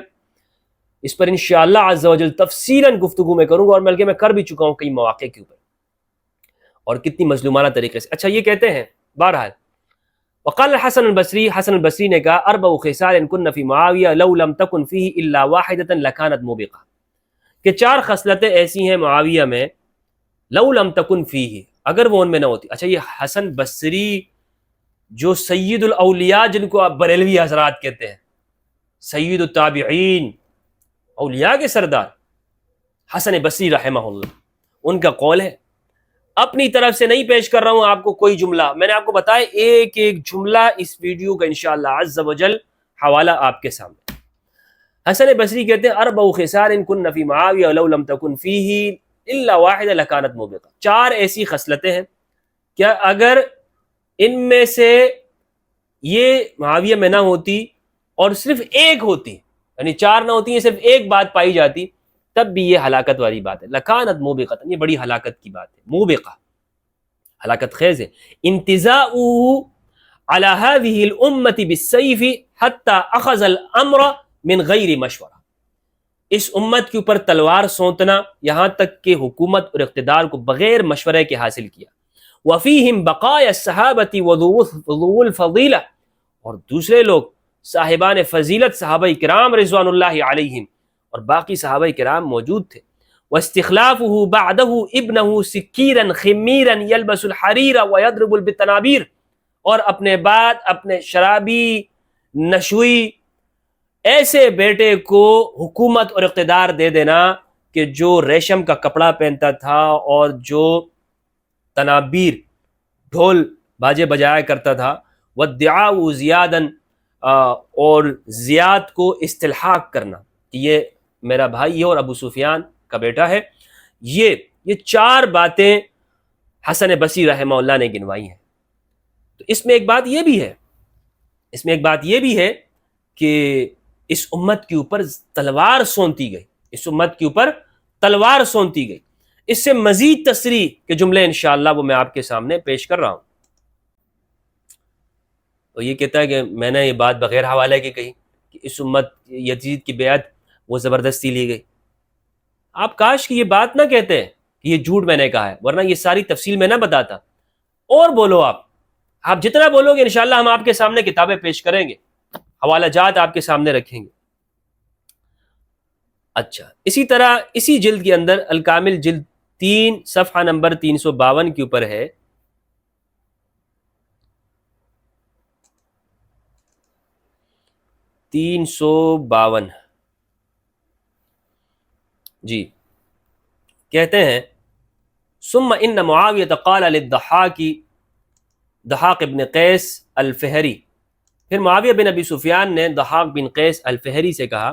اس پر انشاءاللہ عز و جل تفصیلاً گفتگو میں کروں گا، اور بلکہ میں کر بھی چکا ہوں کئی مواقع کے اوپر، اور کتنی مظلومانہ طریقے سے. اچھا، یہ کہتے ہیں بہرحال وقال الحسن البصری، حسن البصری نے کہا اربع خصال کن فی معاویہ لو لم تکن فیہ الا واحدۃ لکانت موبقہ، کہ 4 خصلتیں ایسی ہیں معاویہ میں لو لم تکن فیہ، اگر وہ ان میں نہ ہوتی. اچھا، یہ حسن بصری جو سید الاولیاء جن کو آپ بریلوی حضرات کہتے ہیں، سید التابعین، اولیاء کے سردار حسن بصری رحمہ اللہ، ان کا قول ہے. اپنی طرف سے نہیں پیش کر رہا ہوں آپ کو کوئی جملہ، میں نے آپ کو بتایا ایک ایک جملہ اس ویڈیو کا انشاءاللہ عز و جل حوالہ آپ کے سامنے. حسن بصری کہتے ہیں اربع خصال کن فی معاویہ لو لم تکن فیہ الا واحدہ لکانت موبقہ، 4 ایسی خصلتیں ہیں کہ اگر ان میں سے یہ معاویہ میں نہ ہوتی اور صرف ایک ہوتی، یعنی چار نہ ہوتی، صرف ایک بات پائی جاتی، تب بھی یہ ہلاکت والی بات ہے. لکانت موبقۃ، یہ بڑی ہلاکت کی بات ہے، موبقہ ہلاکت خیز ہے. انتزاعه على هذه الامة بالسيف حتى اخذ الامر من غیر مشورہ، اس امت کے اوپر تلوار سونتنا یہاں تک کہ حکومت اور اقتدار کو بغیر مشورے کے حاصل کیا. وفیہم بقایا الصحابۃ وذو الفضیلہ، اور دوسرے لوگ صاحبان فضیلت صحابہ کرام رضوان اللہ علیہم اور باقی صحابہ کرام موجود تھے. واستخلافه بعده ابنه سکیرا خمیرا یلبس الحریر ویضرب بالتنابیر، اور اپنے بعد اپنے شرابی نشوئی ایسے بیٹے کو حکومت اور اقتدار دے دینا کہ جو ریشم کا کپڑا پہنتا تھا اور جو تنابیر ڈھول باجے بجایا کرتا تھا. وادعاء زیادا، اور زیاد کو استلحاق کرنا کہ یہ میرا بھائی ہے اور ابو سفیان کا بیٹا ہے. یہ چار باتیں حسن بصری رحمہ اللہ نے گنوائی ہیں. تو اس میں ایک بات یہ بھی ہے کہ اس امت کے اوپر تلوار سونتی گئی. اس سے مزید تصریح کے جملے انشاءاللہ وہ میں آپ کے سامنے پیش کر رہا ہوں. تو یہ کہتا ہے کہ میں نے یہ بات بغیر حوالے کی کہی کہ اس امت یزید کی بیعت وہ زبردستی لی گئی. آپ کاش کہ یہ بات نہ کہتے کہ یہ جھوٹ میں نے کہا ہے، ورنہ یہ ساری تفصیل میں نہ بتاتا. اور بولو، آپ جتنا بولو گے انشاءاللہ ہم آپ کے سامنے کتابیں پیش کریں گے، حوالہ جات آپ کے سامنے رکھیں گے. اچھا، اسی طرح اسی جلد کے اندر الکامل جلد 3 صفحہ نمبر 352 کے اوپر ہے، جی کہتے ہیں ثم ان معاویہ قال للضحاک ابن قیس الفہری، پھر معاویہ بن ابی سفیان نے ضحاک بن قیس الفہری سے کہا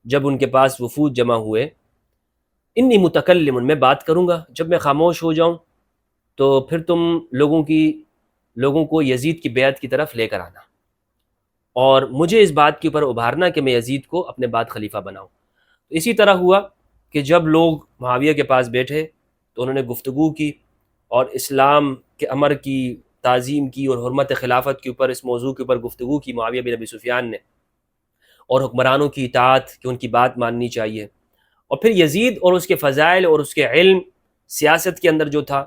جب ان کے پاس وفود جمع ہوئے، انی متکلم، میں بات کروں گا، جب میں خاموش ہو جاؤں تو پھر تم لوگوں کو یزید کی بیعت کی طرف لے کر آنا، اور مجھے اس بات کے اوپر ابھارنا کہ میں یزید کو اپنے بعد خلیفہ بناؤں. تو اسی طرح ہوا کہ جب لوگ معاویہ کے پاس بیٹھے تو انہوں نے گفتگو کی اور اسلام کے امر کی تعظیم کی اور حرمت خلافت کے اوپر، اس موضوع کے اوپر گفتگو کی معاویہ بن ابی سفیان نے، اور حکمرانوں کی اطاعت کہ ان کی بات ماننی چاہیے، اور پھر یزید اور اس کے فضائل اور اس کے علم سیاست کے اندر جو تھا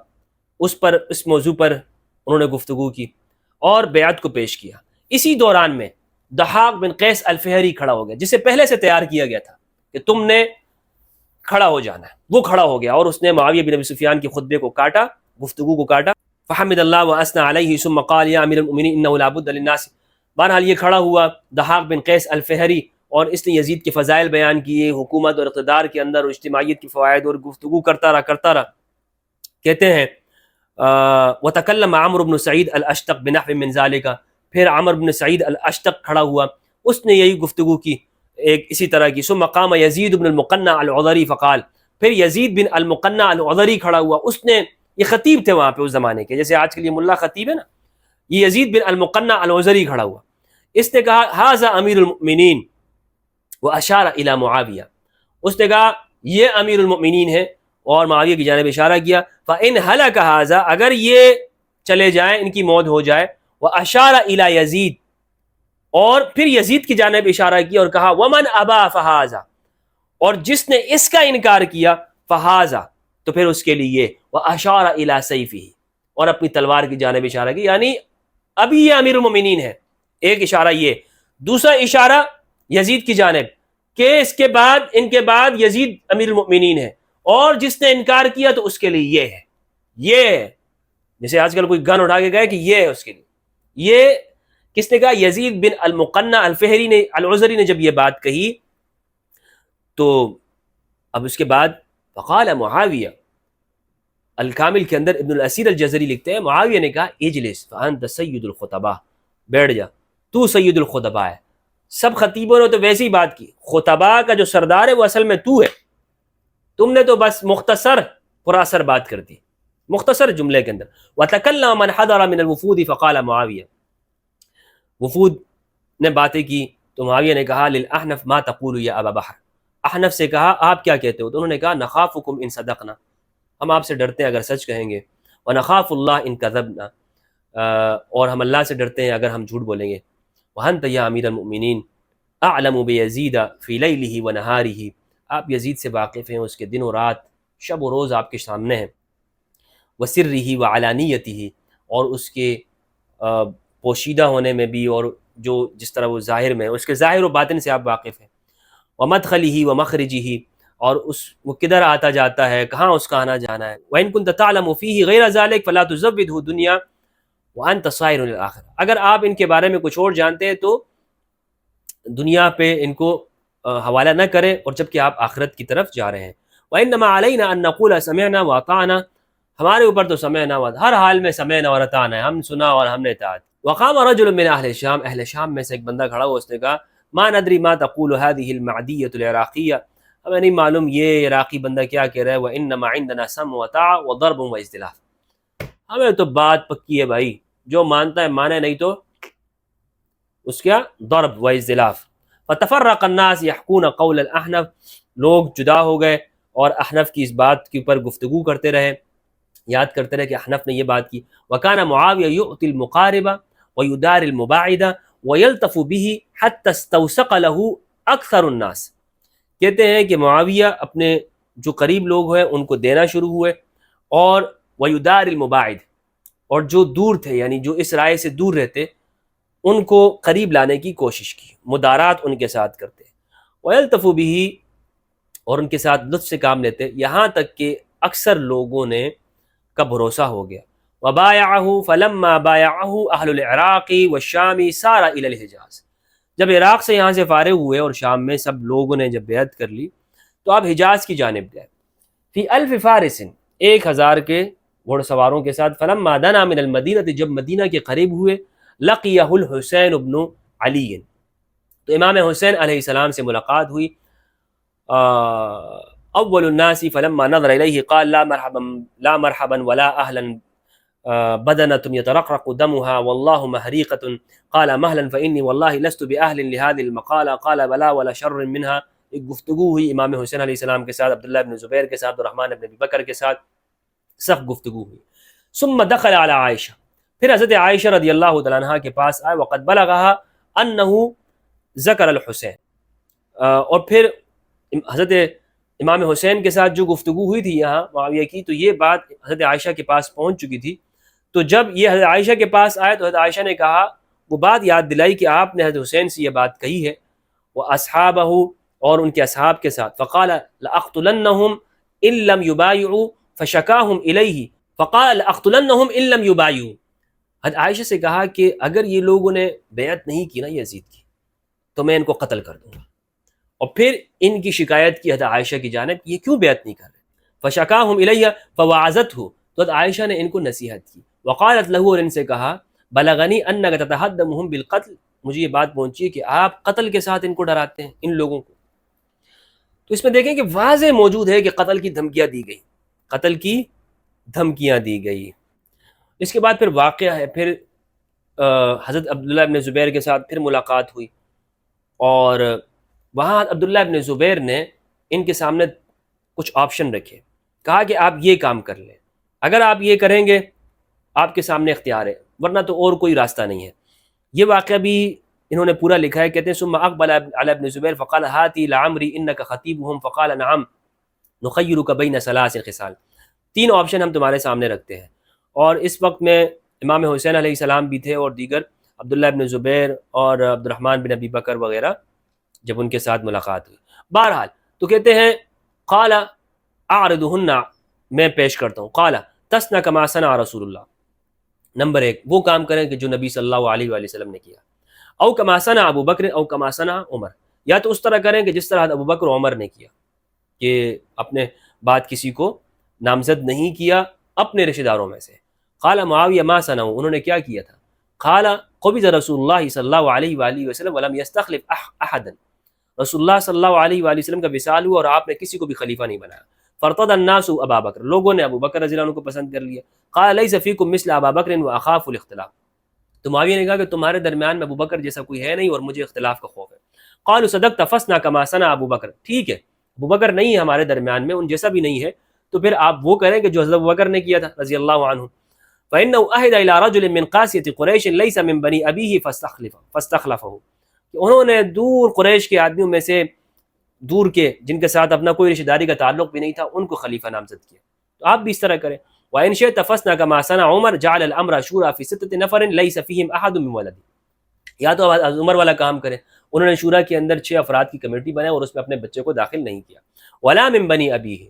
اس موضوع پر انہوں نے گفتگو کی اور بیعت کو پیش کیا. اسی دوران میں ضحاک بن قیس الفہری کھڑا ہو گیا، جسے پہلے سے تیار کیا گیا تھا کہ تم نے کھڑا ہو جانا ہے. وہ کھڑا ہو گیا اور اس نے معاویہ بن ابی سفیان کے خطبے کو کاٹا، گفتگو کو کاٹا. فحمد اللہ واثنى علیہ ثم قال یا امیر المؤمنین انہ لا بد للناس. بہرحال یہ کھڑا ہوا ضحاک بن قیس الفہری اور اس نے یزید کے فضائل بیان کیے، حکومت اور اقتدار کے اندر اور اجتماعیت کے فوائد، اور گفتگو کرتا رہا. کہتے ہیں وتکلم عمرو بن سعید الاشتق بنحو من ذلك، پھر عمرو بن سعید الاشتق کھڑا ہوا، اس نے یہی گفتگو کی ایک اسی طرح کی. ثم قام یزید بن المقنع العذری فقال، پھر یزید بن المقنع العذری کھڑا ہوا، اس نے، یہ خطیب تھے وہاں پہ اس زمانے کے، جیسے آج کے لیے ملا خطیب ہے نا، یہ یزید بن المقنع العذری کھڑا ہوا. اس نے کہا ھذا امیر المؤمنین واشار الی معاویہ، اس نے کہا یہ امیر المؤمنین ہے اور معاویہ کی جانب اشارہ کیا. فإن هلك ھذا، اگر یہ چلے جائیں، ان کی موت ہو جائے. واشار الی یزید، اور پھر یزید کی جانب اشارہ کیا اور کہا ومن ابا فھذا، اور جس نے اس کا انکار کیا فھذا، تو پھر اس کے لیے واشار الی سیفہ، اور اپنی تلوار کی جانب اشارہ کیا، یعنی ابھی یہ امیر المؤمنین ہے. ایک اشارہ یہ، دوسرا اشارہ یزید کی جانب کہ اس کے بعد، ان کے بعد یزید امیر المؤمنین ہے، اور جس نے انکار کیا تو اس کے لیے یہ ہے. یہ جیسے آج کل کوئی گن اٹھا کے گئے کہ یہ ہے اس کے لیے. یہ کس نے کہا؟ یزید بن المقنع الفہری نے، العذری نے جب یہ بات کہی تو اب اس کے بعد فقال معاویہ، الکامل کے اندر ابن الاسیر الجزری لکھتے ہیں معاویہ نے کہا اجلس فانت سید الخطباء، بیٹھ جا، تو سید الخطباء ہے. سب خطیبوں نے تو ویسی بات کی، خطباء کا جو سردار ہے وہ اصل میں تو ہے، تم نے تو بس مختصر پراسر بات کر دی مختصر جملے کے اندر. وتکلم من حضر من الوفود فقال معاویہ، وفود نے باتیں کی تو معاویہ نے کہا للاحنف ما تقول یا ابا بحر، احنف سے کہا آپ کیا کہتے ہو؟ تو انہوں نے کہا نخافکم ان صدقنا، ہم آپ سے ڈرتے ہیں اگر سچ کہیں گے، ونخاف اللہ ان کذبنا، اور ہم اللہ سے ڈرتے ہیں اگر ہم جھوٹ بولیں گے، وانت یا امیر المؤمنین اعلم بیزید فی لیلہ ونہارہ، آپ یزید سے واقف ہیں، اس کے دن و رات شب و روز آپ کے سامنے ہیں، وسرہ وعلانیتہ، اور اس کے پوشیدہ ہونے میں بھی اور جو جس طرح وہ ظاہر میں ہے، اس کے ظاہر و باطن سے آپ واقف ہیں، ومدخلہ ومخرجہ، اور وہ کدھر آتا جاتا ہے، کہاں اس کا آنا جانا ہے، وَإِن كُنْتَ تَعْلَمُ فِيهِ غَيْرَ ذَلِكَ فَلَا تُزَوِّدْهُ دُنْيَا وَأَنْتَ صَائِرٌ لِلْآخِرَةِ، اگر آپ ان کے بارے میں کچھ اور جانتے ہیں تو دنیا پہ ان کو حوالہ نہ کریں، اور جبکہ آپ آخرت کی طرف جا رہے ہیں۔ وَإِنَّمَا عَلَيْنَا أَن نَّقُولَ سَمِعْنَا وَأَطَعْنَا، ہمارے اوپر تو سمعنا ہر حال میں سمعنا اور اطعنا ہے، ہم سنا اور ہم نے اطاعت۔ وقام رجل من اہل الشام، اہل شام میں سے ایک بندہ کھڑا ہوا، اس نے کہا ما ندری ما تقول هذه المعدیۃ العراقیہ، ہمیں نہیں معلوم یہ عراقی بندہ کیا کہہ رہا ہے، وانما عندنا سمع وطاعہ وضرب واجتلاف، ہمیں تو بات پکی ہے بھائی، جو مانتا ہے مانے، نہیں تو اس کا ضرب واجتلاف۔ فتفرق الناس يحكون قول الاحنف، لوگ جدا ہو گئے اور احنف کی اس بات کے اوپر گفتگو کرتے رہے، یاد کرتے رہے کہ احنف نے یہ بات کی۔ وَكَانَ مُعَاوِيَةُ يُؤْتِي الْمُقَارِبَ وَيُدَارِ الْمُبَاعِدَ وَيَلْطَفُ بِهِ حَتَّى اسْتَوْثَقَ لَهُ أَكْثَرُ النَّاسِ، کہتے ہیں کہ معاویہ اپنے جو قریب لوگ ہیں ان کو دینا شروع ہوئے، اور وَيُدَارِ الْمُبَاعِدَ، اور جو دور تھے یعنی جو اس رائے سے دور رہتے ان کو قریب لانے کی کوشش کی، مدارات ان کے ساتھ کرتے، وَيَلْطَفُ بِهِ، اور ان کے ساتھ لطف سے کام لیتے، یہاں تک کہ اکثر لوگوں نے کا بھروسہ ہو گیا۔ وَبَايَعَهُ فَلَمَّا بَايَعَهُ أَهْلُ الْعِرَاقِ وَالشَّامِ سَارَ إِلَى الْحِجَاز، جب عراق سے یہاں سے فارغ ہوئے اور شام میں سب لوگوں نے جب بیعت کر لی تو آپ حجاز کی جانب گئے، فی الف فارس، 1000 کے گھوڑ سواروں کے ساتھ، فلما دنا من المدینہ، جب مدینہ کے قریب ہوئے، لقیہ الحسین ابن علی، تو امام حسین علیہ السلام سے ملاقات ہوئی، اول الناس فلما نظر الیہ قال لا مرحبا لا مرحبا ولا اهلا بدنة يترقرق دمها والله محريقة، قال مهلا فإني والله لست بأهل لهذه المقالة، قال بلا ولا شر منها۔ ایک گفتگو ہوئی امام حسین علیہ السلام کے ساتھ، عبداللہ بن زبیر کے ساتھ، عبدالرحمن بن ابی بکر کے ساتھ، سخت گفتگو ہوئی۔ ثم دخل على عائشہ، پھر حضرت عائشہ رضی اللہ تعالیٰ عنہ کے پاس آئے، وقد بلغها انه ذکر الحسین، اور پھر حضرت امام حسین کے ساتھ جو گفتگو ہوئی تھی یہاں معاویہ کی، تو یہ بات حضرت عائشہ کے پاس پہنچ چکی تھی، تو جب یہ حضرت عائشہ کے پاس آئے تو حضرت عائشہ نے کہا، وہ بات یاد دلائی کہ آپ نے حضرت حسین سے یہ بات کہی ہے، وہ اصحابہ، اور ان کے اصحاب کے ساتھ، فقال لأقتلنهم ان لم يبايعوا فشكاهم الیہ، فقال لأقتلنهم ان لم يبايعوا، حضرت عائشہ سے کہا کہ اگر یہ لوگوں نے بیعت نہیں کی نا یزید کی تو میں ان کو قتل کر دوں گا، اور پھر ان کی شکایت کی حضرت عائشہ کی جانب، یہ کیوں بیعت نہیں کر رہے، فشکاہم الیہ فوعظتہ، تو حضرت عائشہ نے ان کو نصیحت کی، وقالت لہ، اور ان سے کہا، بلغنی انک تتہدمہم بالقتل، مجھے یہ بات پہنچی کہ آپ قتل کے ساتھ ان کو ڈراتے ہیں، ان لوگوں کو۔ تو اس میں دیکھیں کہ واضح موجود ہے کہ قتل کی دھمکیاں دی گئی، قتل کی دھمکیاں دی گئی۔ اس کے بعد پھر واقعہ ہے، پھر حضرت عبداللہ ابن زبیر کے ساتھ پھر ملاقات ہوئی، اور وہاں عبداللہ ابن زبیر نے ان کے سامنے کچھ آپشن رکھے، کہا کہ آپ یہ کام کر لیں، اگر آپ یہ کریں گے آپ کے سامنے اختیار ہے، ورنہ تو اور کوئی راستہ نہیں ہے۔ یہ واقعہ بھی انہوں نے پورا لکھا ہے، کہتے ہیں ثم اقبل علی ابن زبیر فقال ہاتی لعمری انک خطیبہم، فقال نعم نخیرک بین ثلاث خصال، 3 آپشن ہم تمہارے سامنے رکھتے ہیں، اور اس وقت میں امام حسین علیہ السلام بھی تھے اور دیگر عبداللہ ابن زبیر اور عبدالرحمن بن ابی بکر وغیرہ، جب ان کے ساتھ ملاقات ہوئی۔ بہرحال تو کہتے ہیں قال اعرضہن، میں پیش کرتا ہوں، قال تصنع کما صنع رسول اللہ، نمبر 1 وہ کام کریں کہ جو نبی صلی اللہ علیہ وآلہ وسلم نے کیا، او کما صنع ابو بکر او کما صنع عمر، یا تو اس طرح کریں کہ جس طرح ابو بکر و عمر نے کیا، کہ اپنے بعد کسی کو نامزد نہیں کیا اپنے رشتہ داروں میں سے۔ قال معاویہ ما صنعوا، انہوں نے کیا کیا تھا، قال قبض رسول اللہ صلی اللہ علیہ وآلہ وسلم ولم یستخلف احدا، رسول اللہ صلی اللہ علیہ وآلہ وسلم کا وصال ہوا اور آپ نے کسی کو بھی خلیفہ نہیں بنایا، فرتضى الناس ابا بکر، لوگوں نے ابو بکر رضی اللہ عنہ کو پسند کر لیا، قال لیس فیکم مثل ابا بکر واخاف الاختلاف، تو معاویہ نے کہا کہ تمہارے درمیان میں ابو بکر جیسا کوئی ہے نہیں اور مجھے اختلاف کا خوف ہے۔ قالوا صدقت فصنع كما صنع ابو بکر، ٹھیک ہے ابو بکر نہیں ہے ہمارے درمیان میں، ان جیسا بھی نہیں ہے، تو پھر آپ وہ کریں کہ جو حضرت ابو بکر نے کیا تھا رضی اللہ عنہ۔ فإنه أهدى إلى رجل من قاسية قریش ليس من بني أبيه فاستخلفه، کہ انہوں نے دور قریش کے آدمیوں میں سے، دور کے جن کے ساتھ اپنا کوئی رشتہ داری کا تعلق بھی نہیں تھا، ان کو خلیفہ نامزد کیا، تو آپ بھی اس طرح کریں۔ وإن شئت فاصنع كما صنع عمر جعل الأمر شورى في 6 نفر ليس فيهم أحد من ولده، یا تو عمر والا کام کریں، انہوں نے شورا کے اندر 6 افراد کی کمیٹی بنائے اور اس میں اپنے بچے کو داخل نہیں کیا۔ ولا من بني أبيه،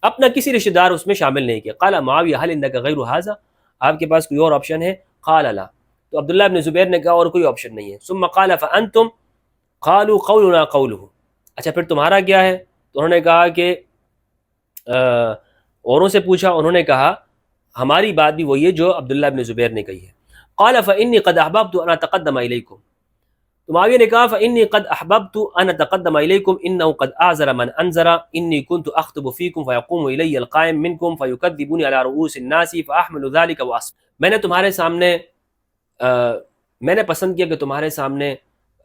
اپنا کسی رشتہ دار اس میں شامل نہیں کیا۔ قال معاویہ هل عندك غير هذا، آپ کے پاس کوئی اور آپشن ہے؟ قال لا، تو عبداللہ ابن زبیر نے کہا اور کوئی آپشن نہیں ہے۔ ثم قال فانتم قالوا قولنا قوله، اچھا پھر تمہارا کیا ہے؟ تو انہوں نے کہا کہ اوروں سے پوچھا، انہوں نے کہا ہماری بات بھی وہی ہے جو عبداللہ ابن زبیر نے کہی ہے۔ قال فانی قد احببت ان اتقدم الیکم، تو معاویہ نے کہا فانی قد احببت ان اتقدم الیکم انه قد اعذر من انذر انی كنت اخطب فیکم فیقوم الی القائم منکم فیکذبونی علی رؤوس الناس فاحمل ذلك واصبر، میں نے تمہارے سامنے میں نے پسند کیا کہ تمہارے سامنے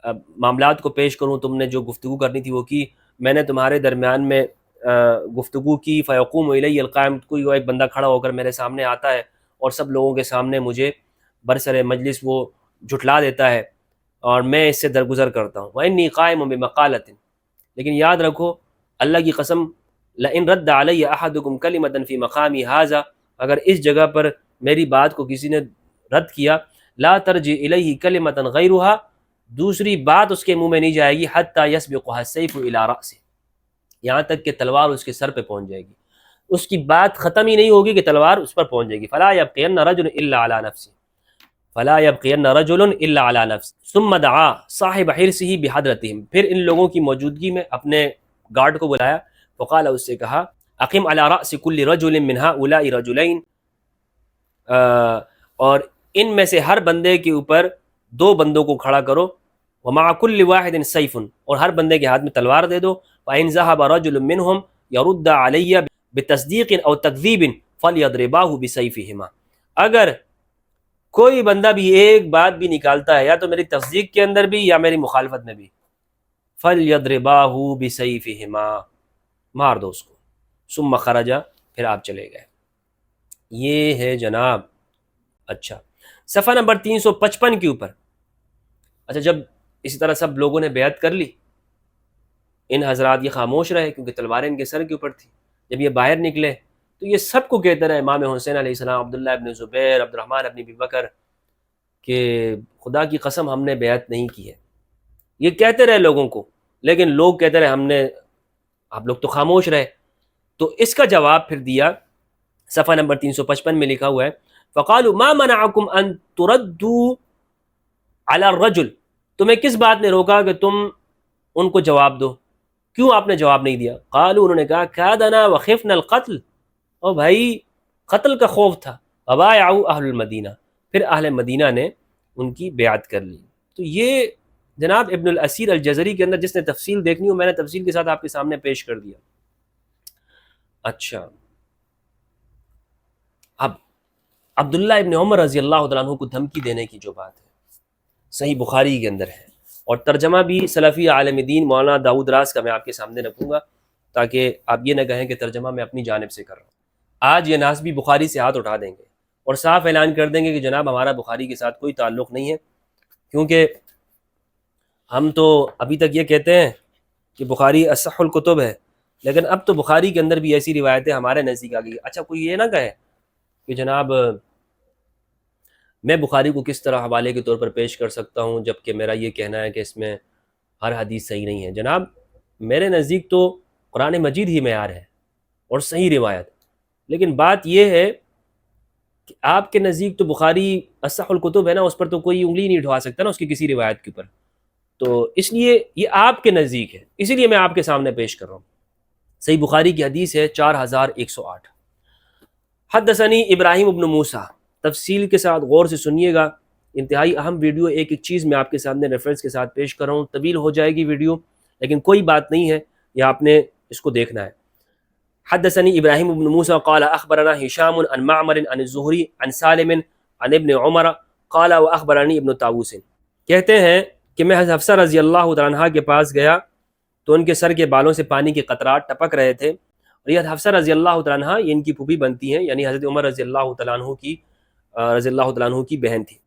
معاملات کو پیش کروں، تم نے جو گفتگو کرنی تھی وہ کی، میں نے تمہارے درمیان میں گفتگو کی۔ فیقوم الی القائم، کوئی ایک بندہ کھڑا ہو کر میرے سامنے آتا ہے اور سب لوگوں کے سامنے مجھے برسر مجلس وہ جھٹلا دیتا ہے اور میں اس سے درگزر کرتا ہوں۔ وانی قائم بمقالۃ، لیکن یاد رکھو اللہ کی قسم، لئن رد علی احدکم کلمۃ فی مقامی ھذا، اگر اس جگہ پر میری بات کو کسی نے رد کیا، لا ترجع الیہ کلمۃ غیرھا، دوسری بات اس کے منہ میں نہیں جائے گی، حتی یسبقها السیف الی رأسہ، یہاں تک کہ تلوار اس کے سر پہ پہنچ جائے گی، اس کی بات ختم ہی نہیں ہوگی کہ تلوار اس پر پہنچ جائے گی۔ فلا یبقین رجل الا علی نفسہ، فلا یبقین رجل الا علی نفسہ، ثم دعا صاحب حرسہ بحضرتہم، پھر ان لوگوں کی موجودگی میں اپنے گارڈ کو بلایا، فقال، اس سے کہا اقم علی رأس کل رجل من ہؤلاء رجلین، اور ان میں سے ہر بندے کے اوپر 2 بندوں کو کھڑا کرو، ومع کل واحد سیف، اور ہر بندے کے ہاتھ میں تلوار دے دو، فإن ذهب رجل منهم يرد علي بتصدیق او تکذیب فلیضرباه بسیفہما، اگر کوئی بندہ بھی ایک بات بھی نکالتا ہے یا تو میری تصدیق کے اندر بھی یا میری مخالفت میں بھی، فلیضرباه بسیفہما، مار دو اس کو۔ ثم خرج، پھر آپ چلے گئے۔ یہ ہے جناب، اچھا صفحہ نمبر 355 کے اوپر، اچھا جب اسی طرح سب لوگوں نے بیعت کر لی، ان حضرات یہ خاموش رہے کیونکہ تلواریں ان کے سر کے اوپر تھی، جب یہ باہر نکلے تو یہ سب کو کہتے رہے، امام حسین علیہ السلام، عبداللہ ابن زبیر، عبد الرحمن ابن ابی بکر، کہ خدا کی قسم ہم نے بیعت نہیں کی ہے، یہ کہتے رہے لوگوں کو، لیکن لوگ کہتے رہے آپ لوگ تو خاموش رہے۔ تو اس کا جواب پھر دیا، صفحہ نمبر 355 میں لکھا ہوا ہے، فقالوا ما منعکم ان تردوا علی الرجل، تمہیں کس بات نے روکا کہ تم ان کو جواب دو، کیوں آپ نے جواب نہیں دیا؟ قالوا، انہوں نے کہا کادنا وخفنا القتل، او بھائی قتل کا خوف تھا، وبایعوا اہل المدینہ، پھر اہل مدینہ نے ان کی بیعت کر لی۔ تو یہ جناب ابن الاسیر الجزری کے اندر جس نے تفصیل دیکھنی ہو، میں نے تفصیل کے ساتھ آپ کے سامنے پیش کر دیا۔ اچھا اب عبداللہ ابن عمر رضی اللہ تعالیٰ عنہ کو دھمکی دینے کی جو بات ہے صحیح بخاری کے اندر ہے، اور ترجمہ بھی سلفی عالم دین مولانا داؤد راز کا میں آپ کے سامنے رکھوں گا تاکہ آپ یہ نہ کہیں کہ ترجمہ میں اپنی جانب سے کر رہا ہوں۔ آج یہ ناسبی بخاری سے ہاتھ اٹھا دیں گے اور صاف اعلان کر دیں گے کہ جناب ہمارا بخاری کے ساتھ کوئی تعلق نہیں ہے، کیونکہ ہم تو ابھی تک یہ کہتے ہیں کہ بخاری اصح الکتب ہے، لیکن اب تو بخاری کے اندر بھی ایسی روایتیں ہمارے نزدیک آ گئی۔ اچھا کوئی یہ نہ کہے کہ جناب میں بخاری کو کس طرح حوالے کے طور پر پیش کر سکتا ہوں جبکہ میرا یہ کہنا ہے کہ اس میں ہر حدیث صحیح نہیں ہے۔ جناب میرے نزدیک تو قرآن مجید ہی معیار ہے اور صحیح روایت، لیکن بات یہ ہے کہ آپ کے نزدیک تو بخاری اصح الکتب ہے نا، اس پر تو کوئی انگلی نہیں اٹھا سکتا نا اس کی کسی روایت کے اوپر، تو اس لیے یہ آپ کے نزدیک ہے، اسی لیے میں آپ کے سامنے پیش کر رہا ہوں۔ صحیح بخاری کی حدیث ہے 4108۔ حدثنی ابراہیم ابن موسیٰ، تفصیل کے ساتھ غور سے سنیے گا، انتہائی اہم ویڈیو، ایک ایک چیز میں آپ کے سامنے ریفرنس کے ساتھ پیش کر رہا ہوں، طویل ہو جائے گی ویڈیو لیکن کوئی بات نہیں ہے، یہ آپ نے اس کو دیکھنا ہے۔ حدثني ابراہیم بن موسیٰ قال اخبرنا هشام عن معمر عن الزهري عن سالم عن ابن عمر قال واخبرنی ابن طاووس، کہتے ہیں کہ میں حضرت حفصہ رضی اللہ تعالیٰ عنہ کے پاس گیا تو ان کے سر کے بالوں سے پانی کے قطرات ٹپک رہے تھے، اور یہ حفصہ رضی اللہ تعالیٰ عنہ یہ ان کی پھوپھی بنتی ہیں، یعنی حضرت عمر رضی اللہ تعالیٰ عنہ کی بہن تھی۔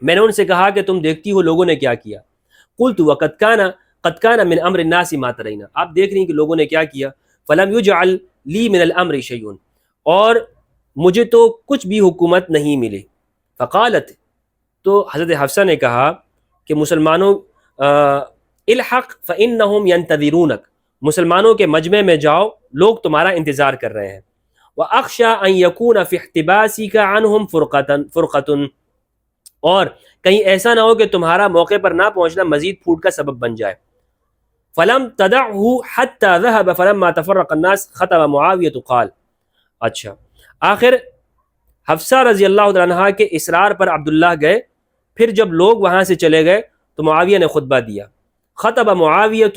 میں نے ان سے کہا کہ تم دیکھتی ہو لوگوں نے کیا کیا؟ قلت قد كان من امر الناس ما ترين، آپ دیکھ رہی ہیں کہ لوگوں نے کیا کیا، فلم يجعل لي من الامر شيء، اور مجھے تو کچھ بھی حکومت نہیں ملی۔ فقالت، تو حضرت حفصہ نے کہا کہ مسلمانوں الحق فانهم ينتظرونك، مسلمانوں کے مجمع میں جاؤ، لوگ تمہارا انتظار کر رہے ہیں۔ واخشى ان يكون في احتباسك عنهم فرقة، اور کہیں ایسا نہ ہو کہ تمہارا موقع پر نہ پہنچنا مزید پھوٹ کا سبب بن جائے۔ فلم تدعه حتى ذهب فلما تفرق الناس خطب معاویہ قال، اچھا آخر حفصہ رضی اللہ عنہ کے اصرار پر عبداللہ گئے، پھر جب لوگ وہاں سے چلے گئے تو معاویہ نے خطبہ دیا۔ خطب معاویہ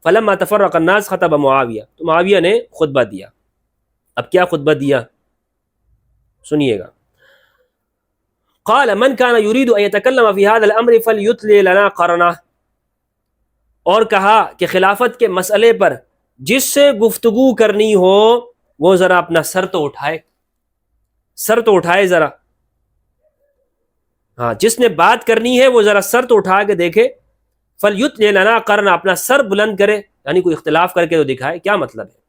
فلما تفرق الناس خطب معاویہ، تو معاویہ نے خطبہ دیا۔ اب کیا خطبہ دیا سنیے گا۔ قال من كان يريد ان يتكلم في هذا الامر فليتلي لنا قرنه، اور کہا کہ خلافت کے مسئلے پر جس سے گفتگو کرنی ہو وہ ذرا اپنا سر تو اٹھائے ذرا، ہاں جس نے بات کرنی ہے وہ ذرا سر تو اٹھا کے دیکھے۔ فلیتلی لنا قرنہ، اپنا سر بلند کرے، یعنی کوئی اختلاف کر کے تو دکھائے، کیا مطلب ہے؟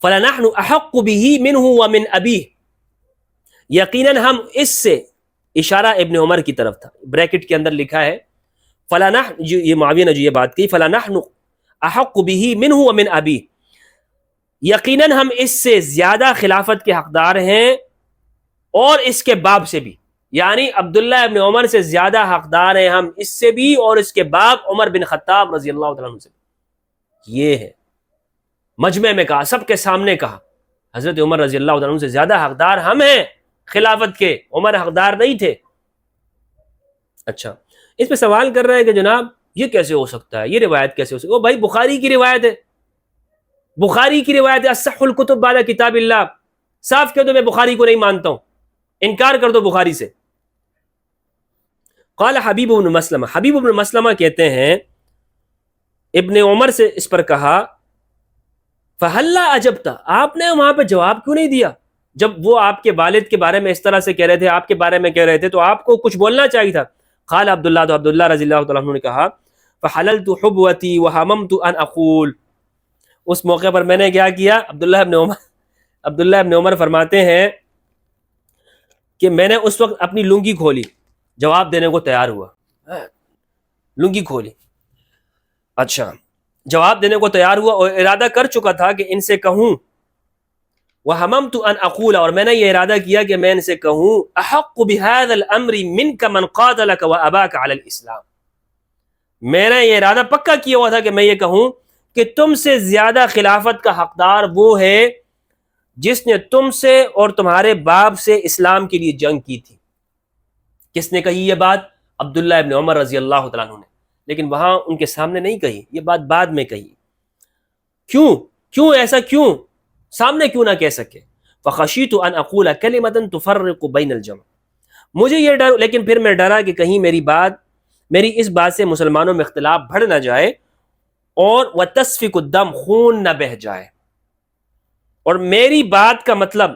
فلنحن احق به منه ومن ابیہ، یقیناً ہم اس سے، اشارہ ابن عمر کی طرف تھا، بریکٹ کے اندر لکھا ہے فلنحن، یہ معاویہ نے جو یہ بات کی، فلنحن احق به منه ومن ابیہ، یقیناً ہم اس سے زیادہ خلافت کے حقدار ہیں اور اس کے باپ سے بھی، یعنی عبداللہ ابن عمر سے زیادہ حقدار ہیں ہم اس سے بھی اور اس کے باپ عمر بن خطاب رضی اللہ تعالیٰ عنہ سے بھی۔ یہ ہے مجمع میں کہا، سب کے سامنے کہا، حضرت عمر رضی اللہ تعالیٰ عنہ سے زیادہ حقدار ہم ہیں خلافت کے، عمر حقدار نہیں تھے۔ اچھا اس پہ سوال کر رہے ہیں کہ جناب یہ کیسے ہو سکتا ہے، یہ روایت کیسے ہو سکتا ہے؟ وہ بھائی بخاری کی روایت ہے، بخاری کی روایت ہے، اصح الکتب بعد کتاب اللہ، صاف کہہ دو میں بخاری کو نہیں مانتا ہوں، انکار کر دو بخاری سے۔ قال حبیب بن مسلمہ، حبیب بن مسلمہ کہتے ہیں ابن عمر سے اس پر کہا فہلا اجبتا، آپ نے وہاں پہ جواب کیوں نہیں دیا؟ جب وہ آپ کے والد کے بارے میں اس طرح سے کہہ رہے تھے، آپ کے بارے میں کہہ رہے تھے، تو آپ کو کچھ بولنا چاہیے تھا۔ قال عبداللہ، تو عبداللہ رضی اللہ تعالیٰ عنہ نے کہا فحللت حبوتی وہممت ان اقول، اس موقع پر میں نے کیا کیا؟ عبداللہ ابن عمر فرماتے ہیں کہ میں نے اس وقت اپنی لنگی کھولی، جواب دینے کو تیار ہوا، لنگی کھولی، اچھا جواب دینے کو تیار ہوا اور ارادہ کر چکا تھا کہ ان سے کہوں، وہممت ان اقول، اور میں نے یہ ارادہ کیا کہ میں ان سے کہوں احق بهذا الامر منك من قاتلك واباك على الاسلام، میں نے یہ ارادہ پکا کیا ہوا تھا کہ میں یہ کہوں کہ تم سے زیادہ خلافت کا حقدار وہ ہے جس نے تم سے اور تمہارے باپ سے اسلام کے لیے جنگ کی تھی۔ کس نے کہی یہ بات؟ عبداللہ ابن عمر رضی اللہ تعالیٰ عنہ نے، لیکن وہاں ان کے سامنے نہیں کہی، یہ بات بعد میں کہی۔ کیوں ایسا کیوں سامنے کیوں نہ کہہ سکے؟ فخشیت ان اقول کلمۃ تفرق بین الجمع، مجھے یہ ڈر، لیکن پھر میں ڈرا کہ کہیں میری اس بات سے مسلمانوں میں اختلاف بڑھ نہ جائے اور وتسفک الدم، خون نہ بہہ جائے، اور میری بات کا مطلب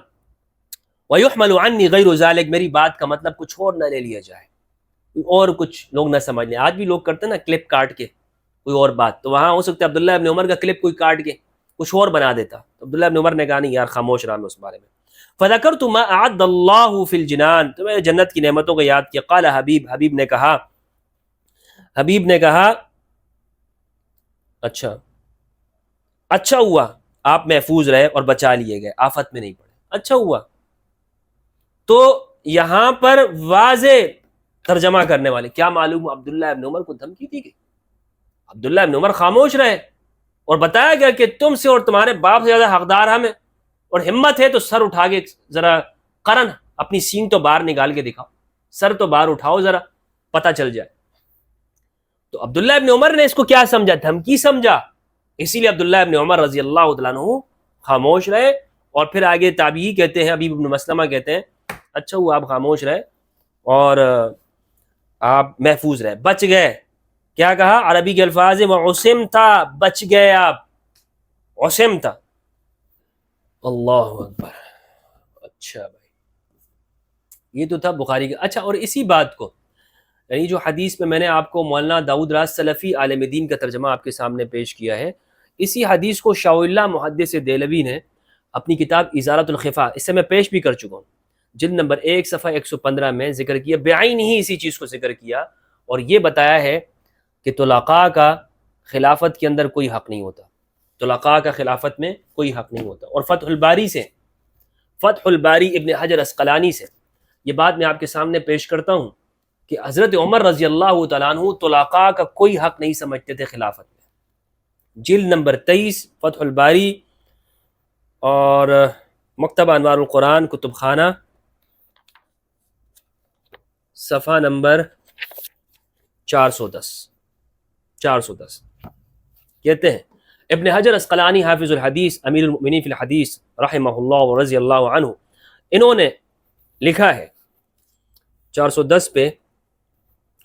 ویحمل عنی غیر ذلک، میری بات کا مطلب کچھ اور نہ لے لیا جائے، اور کچھ لوگ نہ سمجھ لیں۔ آج بھی لوگ کرتے ہیں نا کلپ کاٹ کے کوئی اور بات، تو وہاں ہو سکتا ہے عبداللہ ابن عمر کا کلپ کوئی کاٹ کے کچھ اور بنا دیتا، تو عبداللہ ابن عمر نے کہا نہیں یار خاموش رہا میں اس بارے میں۔ فذکرت ما اعد اللہ فی الجنان، تو میں نے جنت کی نعمتوں کو یاد کیا۔ قال حبیب نے کہا اچھا ہوا آپ محفوظ رہے اور بچا لیے گئے، آفت میں نہیں پڑے، اچھا ہوا۔ تو یہاں پر واضح ترجمہ کرنے والے کیا معلوم عبداللہ ابن عمر کو دھمکی دی گئی، عبداللہ ابن عمر خاموش رہے اور بتایا گیا کہ تم سے اور تمہارے باپ سے زیادہ حقدار ہمیں، اور ہمت ہے تو سر اٹھا کے ذرا قرن، اپنی سینگ تو باہر نکال کے دکھاؤ، سر تو باہر اٹھاؤ ذرا پتہ چل جائے۔ تو عبداللہ ابن عمر نے اس کو کیا سمجھا؟ دھمکی سمجھا، اسی لیے عبداللہ ابن عمر رضی اللہ تعالیٰ عنہ خاموش رہے، اور پھر آگے تابعی کہتے ہیں، حبیب بن مسلمہ کہتے ہیں اچھا ہوا آپ خاموش رہے اور آپ محفوظ رہے، بچ گئے. کیا کہا عربی کے الفاظ ہیں وعصمت، بچ گئے آپ، عصمت. اللہ اکبر. اچھا بھائی، یہ تو تھا بخاری کا. اچھا، اور اسی بات کو، یعنی جو حدیث میں نے آپ کو مولانا داؤد راز سلفی عالم دین کا ترجمہ آپ کے سامنے پیش کیا ہے، اسی حدیث کو شاہ اللہ محدث دہلوی نے اپنی کتاب ازالۃ الخفا، اس سے میں پیش بھی کر چکا ہوں، جلد نمبر 1 صفحہ 115 میں ذکر کیا، بعین ہی اسی چیز کو ذکر کیا، اور یہ بتایا ہے کہ طلقاء کا خلافت کے اندر کوئی حق نہیں ہوتا، طلقاء کا خلافت میں کوئی حق نہیں ہوتا. اور فتح الباری سے، فتح الباری ابن حجر اسقلانی سے یہ بات میں آپ کے سامنے پیش کرتا ہوں کہ حضرت عمر رضی اللہ تعالیٰ عنہ طلقاء کا کوئی حق نہیں سمجھتے تھے خلافت میں. جلد نمبر 23 فتح الباری اور مکتبہ انوار القرآن کتب خانہ، صفحہ نمبر 410 کہتے ہیں ابن حجر اسقلانی حافظ الحدیث امیر المؤمنین فی الحدیث رحمہ اللہ و رضی اللہ عنہ، انہوں نے لکھا ہے 410 پہ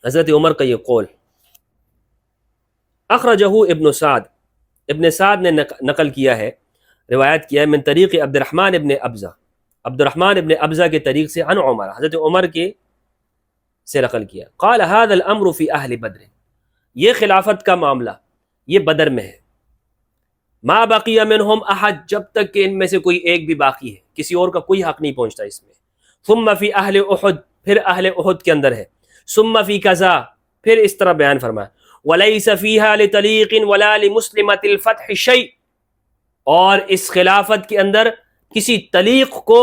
حضرت عمر کا یہ قول، اخرجہ ابن سعد، ابن سعد نے نقل کیا ہے، روایت کیا ہے، من طریق عبد الرحمن ابن ابزہ، عبد الرحمن ابن ابزہ کے طریق سے، عن عمر، حضرت عمر کے سے نقل کیا، قال هذا الامر فی اہل بدر، یہ خلافت کا معاملہ یہ بدر میں ہے، ما بقی منہم احد، جب تک کہ ان میں سے کوئی ایک بھی باقی ہے، کسی اور کا کوئی حق نہیں پہنچتا اس میں. ثم فی اہل احد، پھر اہل احد کے اندر ہے. ثم فی کذا، پھر اس طرح بیان فرمایا، ولیس فیہا لطلیق ولا لمسلمۃ الفتح شیء، اور اس خلافت کے اندر کسی طلیق کو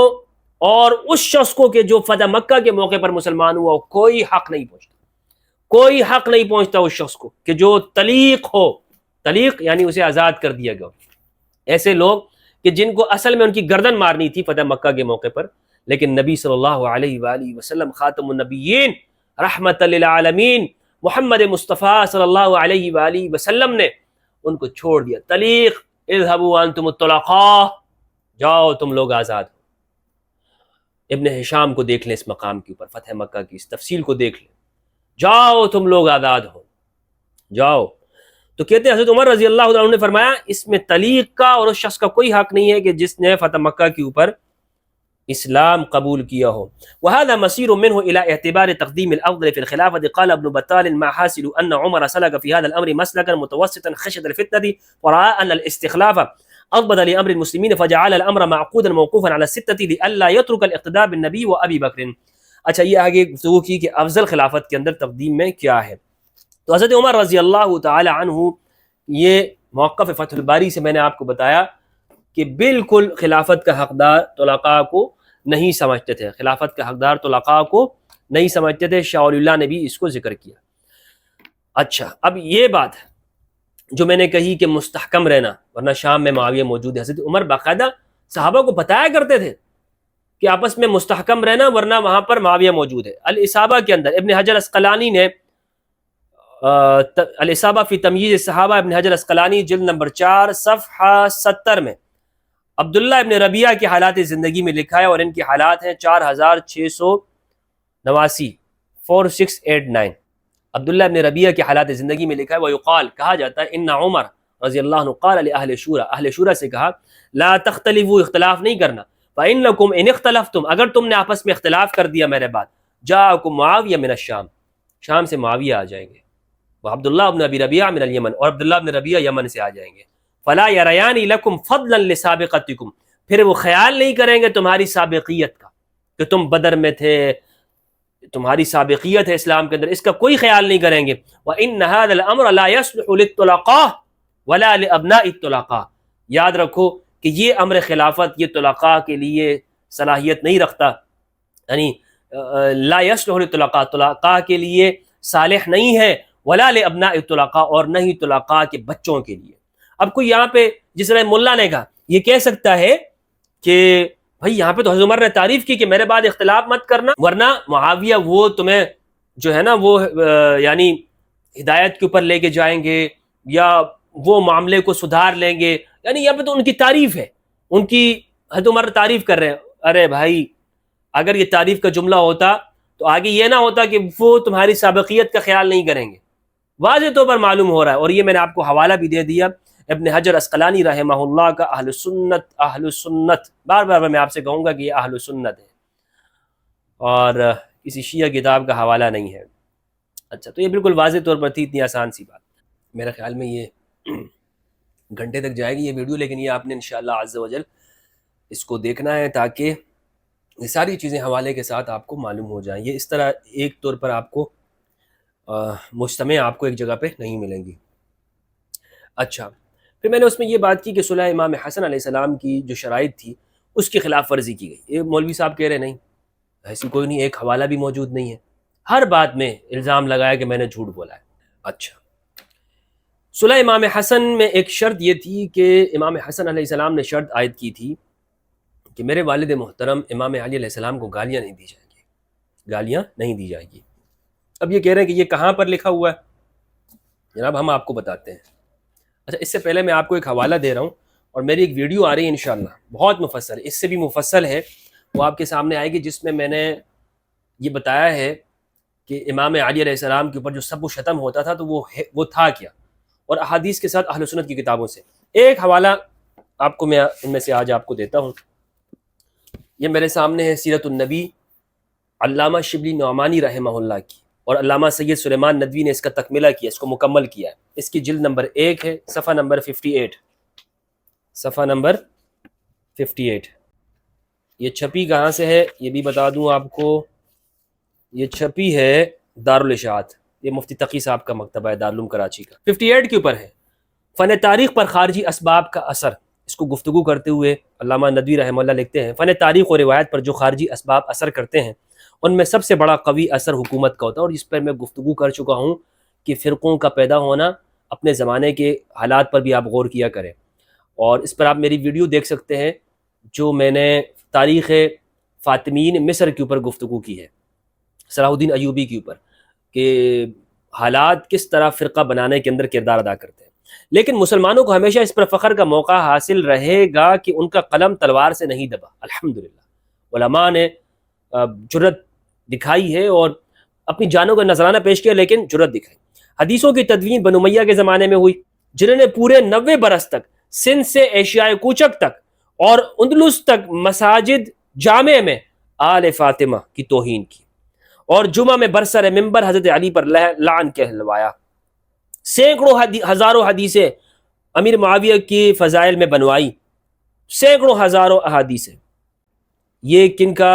اور اس شخص کو کہ جو فتح مکہ کے موقع پر مسلمان ہوا کوئی حق نہیں پہنچتا، کوئی حق نہیں پہنچتا اس شخص کو کہ جو طلیق ہو. طلیق یعنی اسے آزاد کر دیا گیا، ایسے لوگ کہ جن کو اصل میں ان کی گردن مارنی تھی فتح مکہ کے موقع پر، لیکن نبی صلی اللہ علیہ وآلہ وسلم خاتم النبیین رحمت للعالمین محمد مصطفیٰ صلی اللہ علیہ وآلہ وسلم نے ان کو چھوڑ دیا. طلیق، اذهبوا انتم الطلقاء، جاؤ تم لوگ آزاد ہو. ابن ہشام کو دیکھ لیں اس مقام کے اوپر، فتح مکہ کی اس تفصیل کو دیکھ لیں، جاؤ تم لوگ آزاد ہو، جاؤ. تو کہتے ہیں حضرت عمر رضی اللہ عنہ نے فرمایا اس میں طلیق کا اور اس شخص کا کوئی حق نہیں ہے کہ جس نے فتح مکہ کے اوپر اسلام قبول کیا ہو. وهذا مسير منه الى اعتبار تقديم الافضل في الخلافه. قال ابن بطال ما حاصل ان عمر سلك في هذا الامر مسلكا متوسطا خشيه الفتنه وراى ان الاستخلاف اضبط لامر المسلمين فجعل الامر معقودا موقوفا على السته لئلا يترك الاقتداء بالنبي وابي بکر. اچھا، یہ آگے گفتگو کی کہ افضل خلافت کے اندر تقدیم میں کیا ہے. تو حضرت عمر رضی اللہ تعالی عنہ، یہ موقف فتح الباری سے میں نے آپ کو بتایا کہ بالکل خلافت کا حقدار طلقاء کو نہیں سمجھتے تھے، خلافت کا حقدار طلقاء کو نہیں سمجھتے تھے. شاہ ولی اللہ نے بھی اس کو ذکر کیا. اچھا، اب یہ بات جو میں نے کہی کہ مستحکم رہنا، ورنہ شام میں معاویہ موجود ہے، حضرت عمر باقاعدہ صحابہ کو بتایا کرتے تھے کہ آپس میں مستحکم رہنا ورنہ وہاں پر معاویہ موجود ہے. الاصابہ کے اندر ابن حجر اسقلانی نے الاصابہ فی تمییز الصحابہ، ابن حجر اسقلانی جلد نمبر 4 صفحہ 70 میں عبداللہ ابن ربیعہ کی حالات زندگی میں لکھا ہے، اور ان کی حالات ہیں 4689 4689. عبداللہ ابن ربیعہ کی حالات زندگی میں لکھا ہے، ویقال، کہا جاتا ہے، ان عمر رضی اللہ عنہ قال لأہل شورا، اہل شورا سے کہا، لا تختلفوا، اختلاف نہیں کرنا، فإنکم ان اختلفتم، اگر تم نے آپس میں اختلاف کر دیا میرے بعد، جاءکم معاویہ من الشام، شام سے معاویہ آ جائیں گے، وہ عبداللہ ابن ابی ربیعہ من الیمن، اور عبداللہ ابن ربیعہ یمن سے آ جائیں گے. فلا یریان لکم فضلا لسابقتکم، پھر وہ خیال نہیں کریں گے تمہاری سابقیت کا کہ تم بدر میں تھے، تمہاری سابقیت ہے اسلام کے اندر، اس کا کوئی خیال نہیں کریں گے. وان هذا الامر لا يصلح للطلقاء ولا لابناء الطلقاء، یاد رکھو کہ یہ امر خلافت یہ طلقاء کے لیے صلاحیت نہیں رکھتا، یعنی لا يصلح للطلقاء، طلقاء کے لیے صالح نہیں ہے، ولا لابناء الطلقاء، اور نہ ہی طلقاء کے بچوں کے لیے. اب کوئی یہاں پہ جس طرح ملا نے کہا یہ کہہ سکتا ہے کہ بھائی یہاں پہ تو حضرت عمر نے تعریف کی کہ میرے بعد اختلاف مت کرنا، ورنہ معاویہ وہ تمہیں جو ہے نا وہ یعنی ہدایت کے اوپر لے کے جائیں گے یا وہ معاملے کو سدھار لیں گے. یعنی یہاں پہ تو ان کی تعریف ہے، ان کی حضرت عمر تعریف کر رہے ہیں. ارے بھائی اگر یہ تعریف کا جملہ ہوتا تو آگے یہ نہ ہوتا کہ وہ تمہاری سابقیت کا خیال نہیں کریں گے. واضح طور پر معلوم ہو رہا ہے. اور یہ میں نے آپ کو حوالہ بھی دے دیا ابن حجر اسقلانی رحمہ اللہ کا اہل سنت، بار بار میں آپ سے کہوں گا کہ یہ اہل سنت ہے اور کسی شیعہ کتاب کا حوالہ نہیں ہے. اچھا، تو یہ بالکل واضح طور پر تھی، اتنی آسان سی بات. میرا خیال میں یہ گھنٹے تک جائے گی یہ ویڈیو، لیکن یہ آپ نے انشاءاللہ عز و جل اس کو دیکھنا ہے تاکہ یہ ساری چیزیں حوالے کے ساتھ آپ کو معلوم ہو جائیں. یہ اس طرح ایک طور پر آپ کو مجتمع آپ کو ایک جگہ پہ نہیں ملیں گی. اچھا، پھر میں نے اس میں یہ بات کی کہ صلح امام حسن علیہ السلام کی جو شرائط تھی اس کی خلاف ورزی کی گئی. یہ مولوی صاحب کہہ رہے نہیں، ایسی کوئی نہیں، ایک حوالہ بھی موجود نہیں ہے. ہر بات میں الزام لگایا کہ میں نے جھوٹ بولا ہے. اچھا، صلح امام حسن میں ایک شرط یہ تھی کہ امام حسن علیہ السلام نے شرط عائد کی تھی کہ میرے والد محترم امام علی علیہ السلام کو گالیاں نہیں دی جائیں گی، گالیاں نہیں دی جائیں گی. اب یہ کہہ رہے ہیں کہ یہ کہاں پر لکھا ہوا ہے؟ جناب ہم آپ کو بتاتے ہیں. اچھا، اس سے پہلے میں آپ کو ایک حوالہ دے رہا ہوں اور میری ایک ویڈیو آ رہی ہے انشاءاللہ بہت مفصل، اس سے بھی مفصل ہے، وہ آپ کے سامنے آئے گی، جس میں میں نے یہ بتایا ہے کہ امام علی علیہ السلام کے اوپر جو سب و شتم ہوتا تھا تو وہ تھا کیا، اور احادیث کے ساتھ اہل سنت کی کتابوں سے. ایک حوالہ آپ کو میں ان میں سے آج آپ کو دیتا ہوں. یہ میرے سامنے ہے سیرت النبی علامہ شبلی نعمانی رحمہ اللہ کی، اور علامہ سید سلیمان ندوی نے اس کا تکملہ کیا، اس کو مکمل کیا ہے. اس کی جلد نمبر 1 ہے، صفحہ نمبر 58، صفحہ نمبر 58. یہ چھپی کہاں سے ہے یہ بھی بتا دوں آپ کو، یہ چھپی ہے دارالاشاعت، یہ مفتی تقی صاحب کا مکتبہ ہے دارالعلوم کراچی کا. 58 کے اوپر ہے فن تاریخ پر خارجی اسباب کا اثر. اس کو گفتگو کرتے ہوئے علامہ ندوی رحمہ اللہ لکھتے ہیں فن تاریخ و روایت پر جو خارجی اسباب اثر کرتے ہیں ان میں سب سے بڑا قوی اثر حکومت کا ہوتا ہے. اور اس پر میں گفتگو کر چکا ہوں کہ فرقوں کا پیدا ہونا، اپنے زمانے کے حالات پر بھی آپ غور کیا کریں، اور اس پر آپ میری ویڈیو دیکھ سکتے ہیں جو میں نے تاریخ فاطمین مصر کے اوپر گفتگو کی ہے، صلاح الدین ایوبی کے اوپر، کہ حالات کس طرح فرقہ بنانے کے اندر کردار ادا کرتے ہیں. لیکن مسلمانوں کو ہمیشہ اس پر فخر کا موقع حاصل رہے گا کہ ان کا قلم تلوار سے نہیں دبا. الحمدللہ علماء نے جرت دکھائی ہے اور اپنی جانوں کا نذرانہ پیش کیا، لیکن جرت دکھائی. حدیثوں کی تدوین بنو امیہ کے زمانے میں ہوئی، جنہوں نے پورے 90 برس تک سندھ سے ایشیائے کوچک تک اور اندلس تک مساجد جامع میں آل فاطمہ کی توہین کی، اور جمعہ میں برسر منبر حضرت علی پر لعن کہلوایا. سینکڑوں ہزاروں حدیثیں امیر معاویہ کی فضائل میں بنوائی، سینکڑوں ہزاروں احادیثیں. یہ کن کا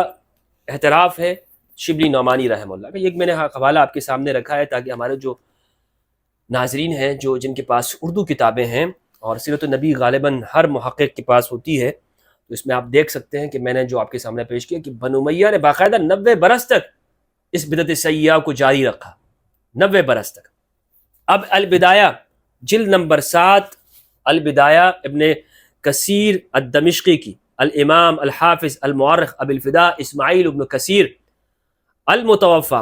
اعتراف ہے؟ شبلی نعمانی رحمہ اللہ کا. یہ میں نے حوالہ آپ کے سامنے رکھا ہے تاکہ ہمارے جو ناظرین ہیں جن کے پاس اردو کتابیں ہیں، اور سیرت النبی غالباً ہر محقق کے پاس ہوتی ہے، تو اس میں آپ دیکھ سکتے ہیں کہ میں نے جو آپ کے سامنے پیش کیا کہ بنو امیہ نے باقاعدہ 90 برس تک اس بدعت سیئہ کو جاری رکھا، 90 برس تک. اب البدایہ جلد نمبر 7، البدایہ ابن کثیر الدمشقی کی، الامام الحافظ المؤرخ ابو الفداء اسماعیل ابن کثیر المتوفا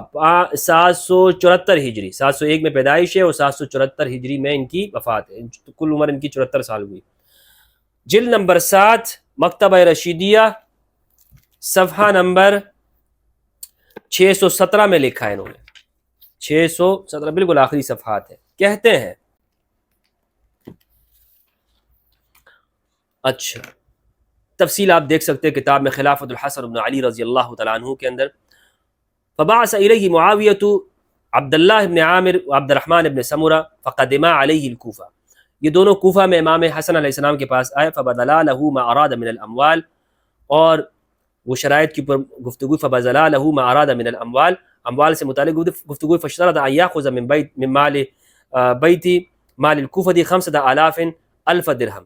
774 ہجری، 701 میں پیدائش ہے اور 774 ہجری میں ان کی وفات ہے. کل عمر ان کی 74 سال ہوئی. جلد نمبر 7 مکتبہ رشیدیہ، صفحہ نمبر 617 میں لکھا ہے انہوں نے، 617 بالکل آخری صفحات ہے. کہتے ہیں اچھا تفصیل آپ دیکھ سکتے ہیں کتاب میں خلافت الحسن بن علی رضی اللہ تعالیٰ عنہ کے اندر. فبعث الیہ معاویۃ عبد اللہ بن عامر وعبد الرحمن بن سمرہ فقدما علیہ الکوفہ. یہ دونوں کوفہ میں امام حسن علیہ السلام کے پاس آئے. فبذلا له ما اراد من الاموال، اور وہ شرائط کے اوپر گفتگو، فبذلا له ما اراد من الاموال، اموال سے متعلق گفتگو. فاشترط ان یاخذ من بیت من مال بیت مال الکوفہ 50,000 درہم،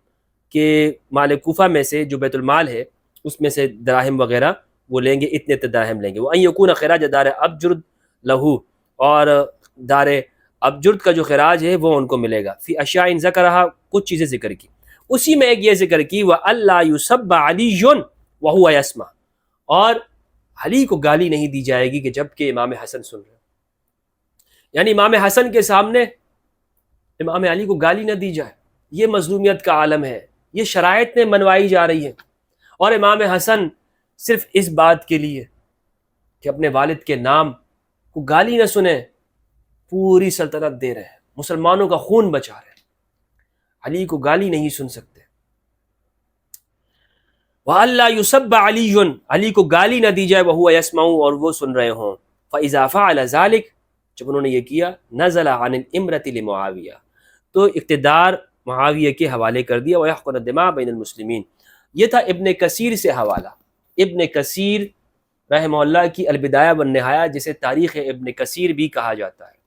کہ مال کوفہ میں سے جو بیت المال ہے اس میں سے دراہم وغیرہ وہ لیں گے، اتنے دراہم لیں گے. وَأَن يَكُونَ خِرَاجَ دار ابجرد لہو، اور دار ابجرد کا جو خراج ہے وہ ان کو ملے گا. فی اشیاء ذکرہا، کچھ چیزیں ذکر کی، اسی میں ایک یہ ذکر کی وَأَلَّا يُسَبَّ عَلِيٌّ وَهُوَ يَسْمَعُ، اور علی کو گالی نہیں دی جائے گی کہ جب کہ امام حسن سن رہے. یعنی امام حسن کے سامنے امام علی کو گالی نہ دی جائے. یہ مظلومیت کا عالم ہے، یہ شرائط میں منوائی جا رہی ہے، اور امام حسن صرف اس بات کے لیے کہ اپنے والد کے نام کو گالی نہ سنیں، پوری سلطنت دے رہے ہیں، مسلمانوں کا خون بچا رہے ہیں، علی کو گالی نہیں سن سکتے۔ وَأَلَّا يُسَبَّ عَلِيٌّ، علی کو گالی نہ دی جائے، وَهُوَ يَسْمَعُ، اور وہ سن رہے ہوں۔ فَإِذَا فَعَلَ ذَلِكَ، جب انہوں نے یہ کیا، نَزَلَ عَنِ الْإِمْرَةِ لِمُعَاوِيَةَ، تو اقتدار معاویہ کے حوالے کر دیا، وَيَحْقُنَ الدِّمَاءَ بَيْنَ الْمُسْلِمِينَ۔ یہ تھا ابن کثیر سے حوالہ، ابن کثیر رحمہ اللہ کی البدایہ والنہایہ، جسے تاریخ ابن کثیر بھی کہا جاتا ہے۔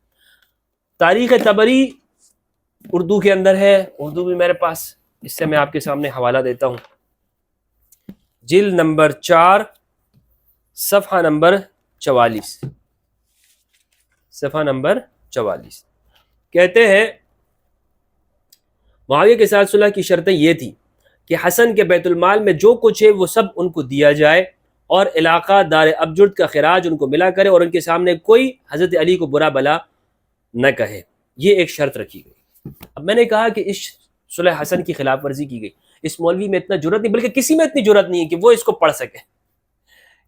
تاریخ طبری اردو کے اندر ہے، اردو بھی میرے پاس، اس سے میں آپ کے سامنے حوالہ دیتا ہوں۔ جلد نمبر 4، صفحہ نمبر 44، صفحہ نمبر 44 کہتے ہیں معاویہ کے ساتھ صلح کی شرطیں یہ تھی کہ حسن کے بیت المال میں جو کچھ ہے وہ سب ان کو دیا جائے، اور علاقہ دار ابجرد کا خراج ان کو ملا کرے، اور ان کے سامنے کوئی حضرت علی کو برا بلا نہ کہے۔ یہ ایک شرط رکھی گئی۔ اب میں نے کہا کہ اس صلح حسن کی خلاف ورزی کی گئی، اس مولوی میں اتنا جرأت نہیں، بلکہ کسی میں اتنی جرأت نہیں ہے کہ وہ اس کو پڑھ سکے،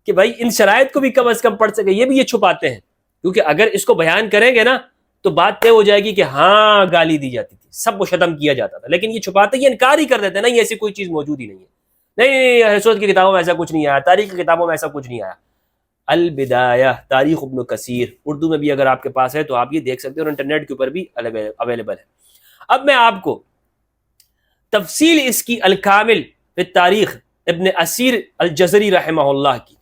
کہ بھائی ان شرائط کو بھی کم از کم پڑھ سکے۔ یہ بھی یہ چھپاتے ہیں، کیونکہ اگر اس کو بیان کریں گے نا تو بات طے ہو جائے گی کہ ہاں گالی دی جاتی تھی، سب کو ختم کیا جاتا تھا، لیکن یہ چھپاتے، یہ انکار ہی کر دیتے ہیں، نہیں ایسی کوئی چیز موجود ہی نہیں ہے، نہیں حسود کی کتابوں میں ایسا کچھ نہیں آیا، تاریخ کی کتابوں میں ایسا کچھ نہیں آیا۔ البدایہ، تاریخ ابن کثیر، اردو میں بھی اگر آپ کے پاس ہے تو آپ یہ دیکھ سکتے ہیں، اور انٹرنیٹ کے اوپر بھی اویلیبل ہے۔ اب میں آپ کو تفصیل اس کی الکامل فی تاریخ ابن اسیر الجزری رحمہ اللہ کی،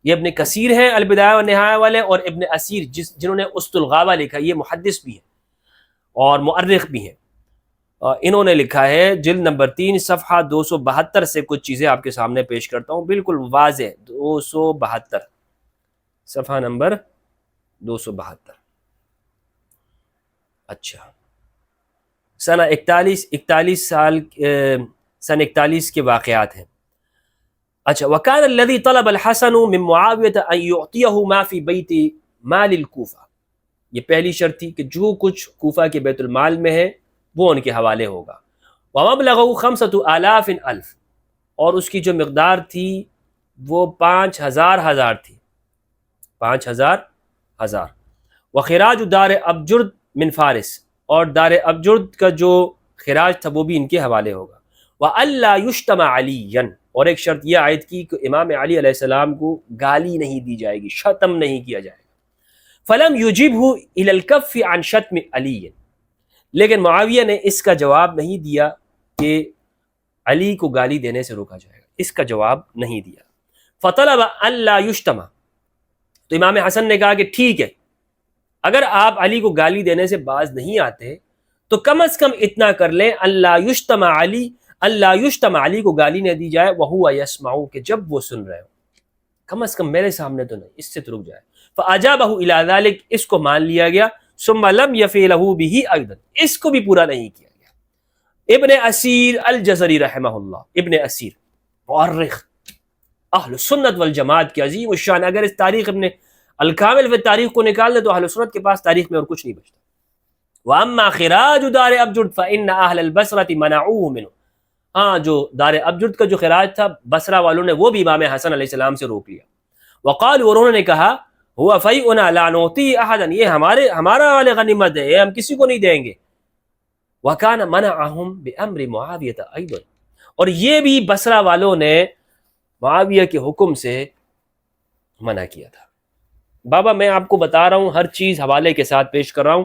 یہ ابن کثیر ہیں البدایہ والنہایہ والے، اور ابن اسیر جنہوں نے اسط الغابہ لکھا، یہ محدث بھی ہیں اور مؤرخ بھی ہیں، انہوں نے لکھا ہے جلد نمبر 3 صفحہ 272 سے کچھ چیزیں آپ کے سامنے پیش کرتا ہوں، بالکل واضح، 272 صفحہ نمبر 272۔ اچھا، سن 41 کے واقعات ہیں۔ اچھا، وَكَانَ الَّذِي طَلَبَ الْحَسَنُ مِن مُعَاوِيَةَ أَن يُعْطِيَهُ مَا فِي بَيْتِ مَالِ الْكُوفَةِ، یہ پہلی شرط تھی کہ جو کچھ کوفہ کے بیت المال میں ہے وہ ان کے حوالے ہوگا۔ وَمَبْلَغُهُ 5,000 ألف، اور اس کی جو مقدار تھی وہ 5,000 تھی، 5,000۔ وَخِرَاجُ دَارِ أَبْجُرْد مِن فارس، اور دار ابجرد کا جو خراج تھا وہ بھی ان کے حوالے ہوگا۔ وَأَلَّا يُشْتَمَ عَلِيًّا، اور ایک شرط یہ عائد کی کہ امام علی علیہ السلام کو گالی نہیں دی جائے گی، شتم نہیں کیا جائے گا۔ فَلَمْ يُجِبْهُ إِلَى الْكَفِّ عَنْ شَتْمِ عَلِيٍّ، لیکن معاویہ نے اس کا جواب نہیں دیا کہ علی کو گالی دینے سے روکا جائے گا، اس کا جواب نہیں دیا۔ فَطَلَبَ أَلَّا يُشْتَمَ، تو امام حسن نے کہا کہ ٹھیک ہے، اگر آپ علی کو گالی دینے سے باز نہیں آتے تو کم از کم اتنا کر لیں، اللہ یشتم علی کو گالی نہ دی جائے، وہو یسمع، کہ جب وہ سن رہے ہو، کم از کم میرے سامنے تو نہیں، اس سے تو رک جائے۔ فاجابہ الی ذلک، اس کو مان لیا گیا۔ ثم لم یفعلہ بہ ایضا، اس کو بھی پورا نہیں کیا گیا۔ ابن اسیر الجزری رحمہ اللہ، ابن اسیر مؤرخ اہل سنت والجماعت کی عظیم الشان، اگر اس تاریخ ابن الکامل فی تاریخ کو نکال دیں تو اہل سنت کے پاس تاریخ میں اور کچھ نہیں بچتا۔ واما خراج دار ابجرد فان اہل البصرۃ منعوه منه، ہاں جو دار ابجرد کا جو خراج تھا بصرہ والوں نے وہ بھی امام حسن علیہ السلام سے روک لیا۔ وقالوا، اور انہوں نے کہا، هو فیئنا لا نعطی احدا، یہ ہمارا والے غنیمت ہے، یہ ہم کسی کو نہیں دیں گے۔ وکان منعهم بامر معاویہ ایضا، اور یہ بھی بصرہ والوں نے معاویہ کے حکم سے منع کیا تھا۔ بابا میں آپ کو بتا رہا ہوں، ہر چیز حوالے کے ساتھ پیش کر رہا ہوں۔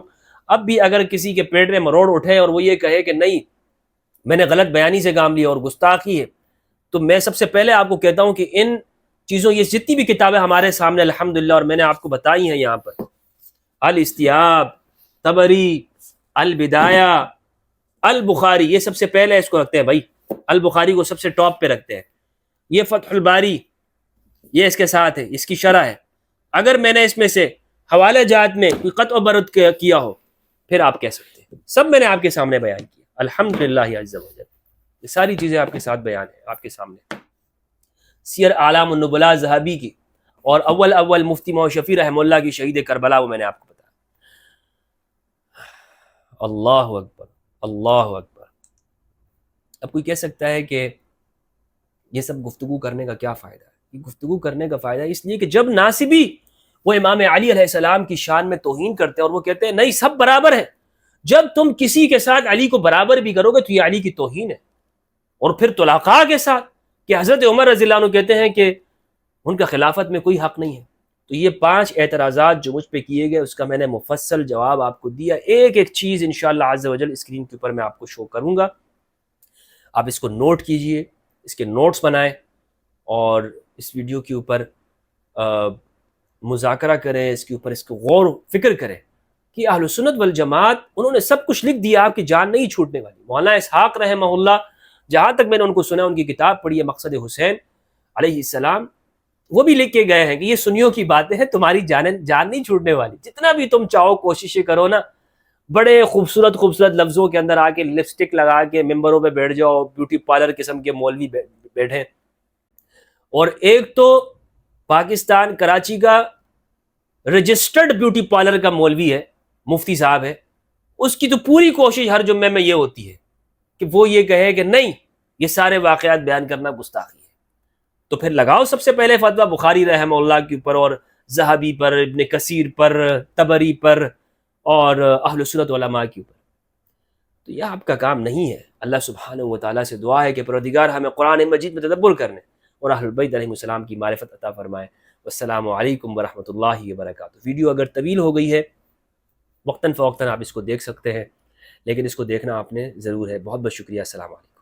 اب بھی اگر کسی کے پیٹ میں مروڑ اٹھے اور وہ یہ کہے کہ نہیں میں نے غلط بیانی سے کام لیا اور گستاخی ہے، تو میں سب سے پہلے آپ کو کہتا ہوں کہ ان چیزوں، یہ جتنی بھی کتابیں ہمارے سامنے الحمدللہ اور میں نے آپ کو بتائی ہیں یہاں پر، الاستیاب، طبری، البدایہ، البخاری، یہ سب سے پہلے اس کو رکھتے ہیں بھائی، البخاری کو سب سے ٹاپ پہ رکھتے ہیں۔ یہ فتح الباری، یہ اس کے ساتھ ہے، اس کی شرح ہے۔ اگر میں نے اس میں سے حوالے جات میں کوئی قطع و برد کیا ہو پھر آپ کہہ سکتے ہیں، سب میں نے آپ کے سامنے بیان کیا الحمدللہ عز و جل، یہ ساری چیزیں آپ کے ساتھ بیان ہیں، آپ کے سامنے۔ سیر اعلام النبلاء ذہبی کی، اور اول مفتی محمد شفیع رحمہ اللہ کی شہید کربلا، وہ میں نے آپ کو بتایا۔ اللہ اکبر، اللہ اکبر۔ اب کوئی کہہ سکتا ہے کہ یہ سب گفتگو کرنے کا کیا فائدہ ہے؟ یہ گفتگو کرنے کا فائدہ اس لیے کہ جب ناصبی وہ امام علی علیہ السلام کی شان میں توہین کرتے ہیں اور وہ کہتے ہیں نہیں سب برابر ہیں، جب تم کسی کے ساتھ علی کو برابر بھی کرو گے تو یہ علی کی توہین ہے. اور پھر طلقاء کے ساتھ کہ حضرت عمر رضی اللہ عنہ کہتے ہیں کہ ان کا خلافت میں کوئی حق نہیں ہے. تو یہ 5 اعتراضات جو مجھ پہ کیے گئے اس کا میں نے مفصل جواب آپ کو دیا. ایک ایک چیز انشاءاللہ عز و جل اسکرین کے اوپر میں آپ کو شو کروں گا، آپ اس کو نوٹ کیجئے، اس کے نوٹس بنائیں اور اس ویڈیو کے اوپر مذاکرہ کریں، اس کے اوپر اس کو غور و فکر کریں کہ اہل سنت والجماعت انہوں نے سب کچھ لکھ دیا، آپ کی جان نہیں چھوٹنے والی. مولانا اسحاق رحمہ اللہ، جہاں تک میں نے ان کو سنا، ان کی کتاب پڑھی ہے مقصد حسین علیہ السلام، وہ بھی لکھ کے گئے ہیں کہ یہ سنیوں کی باتیں ہیں، تمہاری جان نہیں چھوٹنے والی. جتنا بھی تم چاہو کوششیں کرو نا، بڑے خوبصورت خوبصورت لفظوں کے اندر آ کے لپسٹک لگا کے ممبروں پہ بیٹھ جاؤ، بیوٹی پارلر قسم کے مولوی بیٹھے. اور ایک تو پاکستان کراچی کا رجسٹرڈ بیوٹی پارلر کا مولوی ہے، مفتی صاحب ہے، اس کی تو پوری کوشش ہر جمعے میں یہ ہوتی ہے کہ وہ یہ کہے کہ نہیں یہ سارے واقعات بیان کرنا گستاخی ہے. تو پھر لگاؤ سب سے پہلے فتویٰ بخاری رحمہ اللہ کے اوپر اور ذہبی پر، ابن کثیر پر، طبری پر اور اہل سنت علماء کے اوپر. تو یہ آپ کا کام نہیں ہے. اللہ سبحانہ و تعالیٰ سے دعا ہے کہ پروردگار ہمیں قرآن مجید میں تدبر کرنے اور اہل بیت علیہ السلام کی معرفت عطا فرمائے. والسلام علیکم ورحمۃ اللہ وبرکاتہ. ویڈیو اگر طویل ہو گئی ہے، وقتاً فوقتاً آپ اس کو دیکھ سکتے ہیں، لیکن اس کو دیکھنا آپ نے ضرور ہے. بہت بہت شکریہ. السلام علیکم.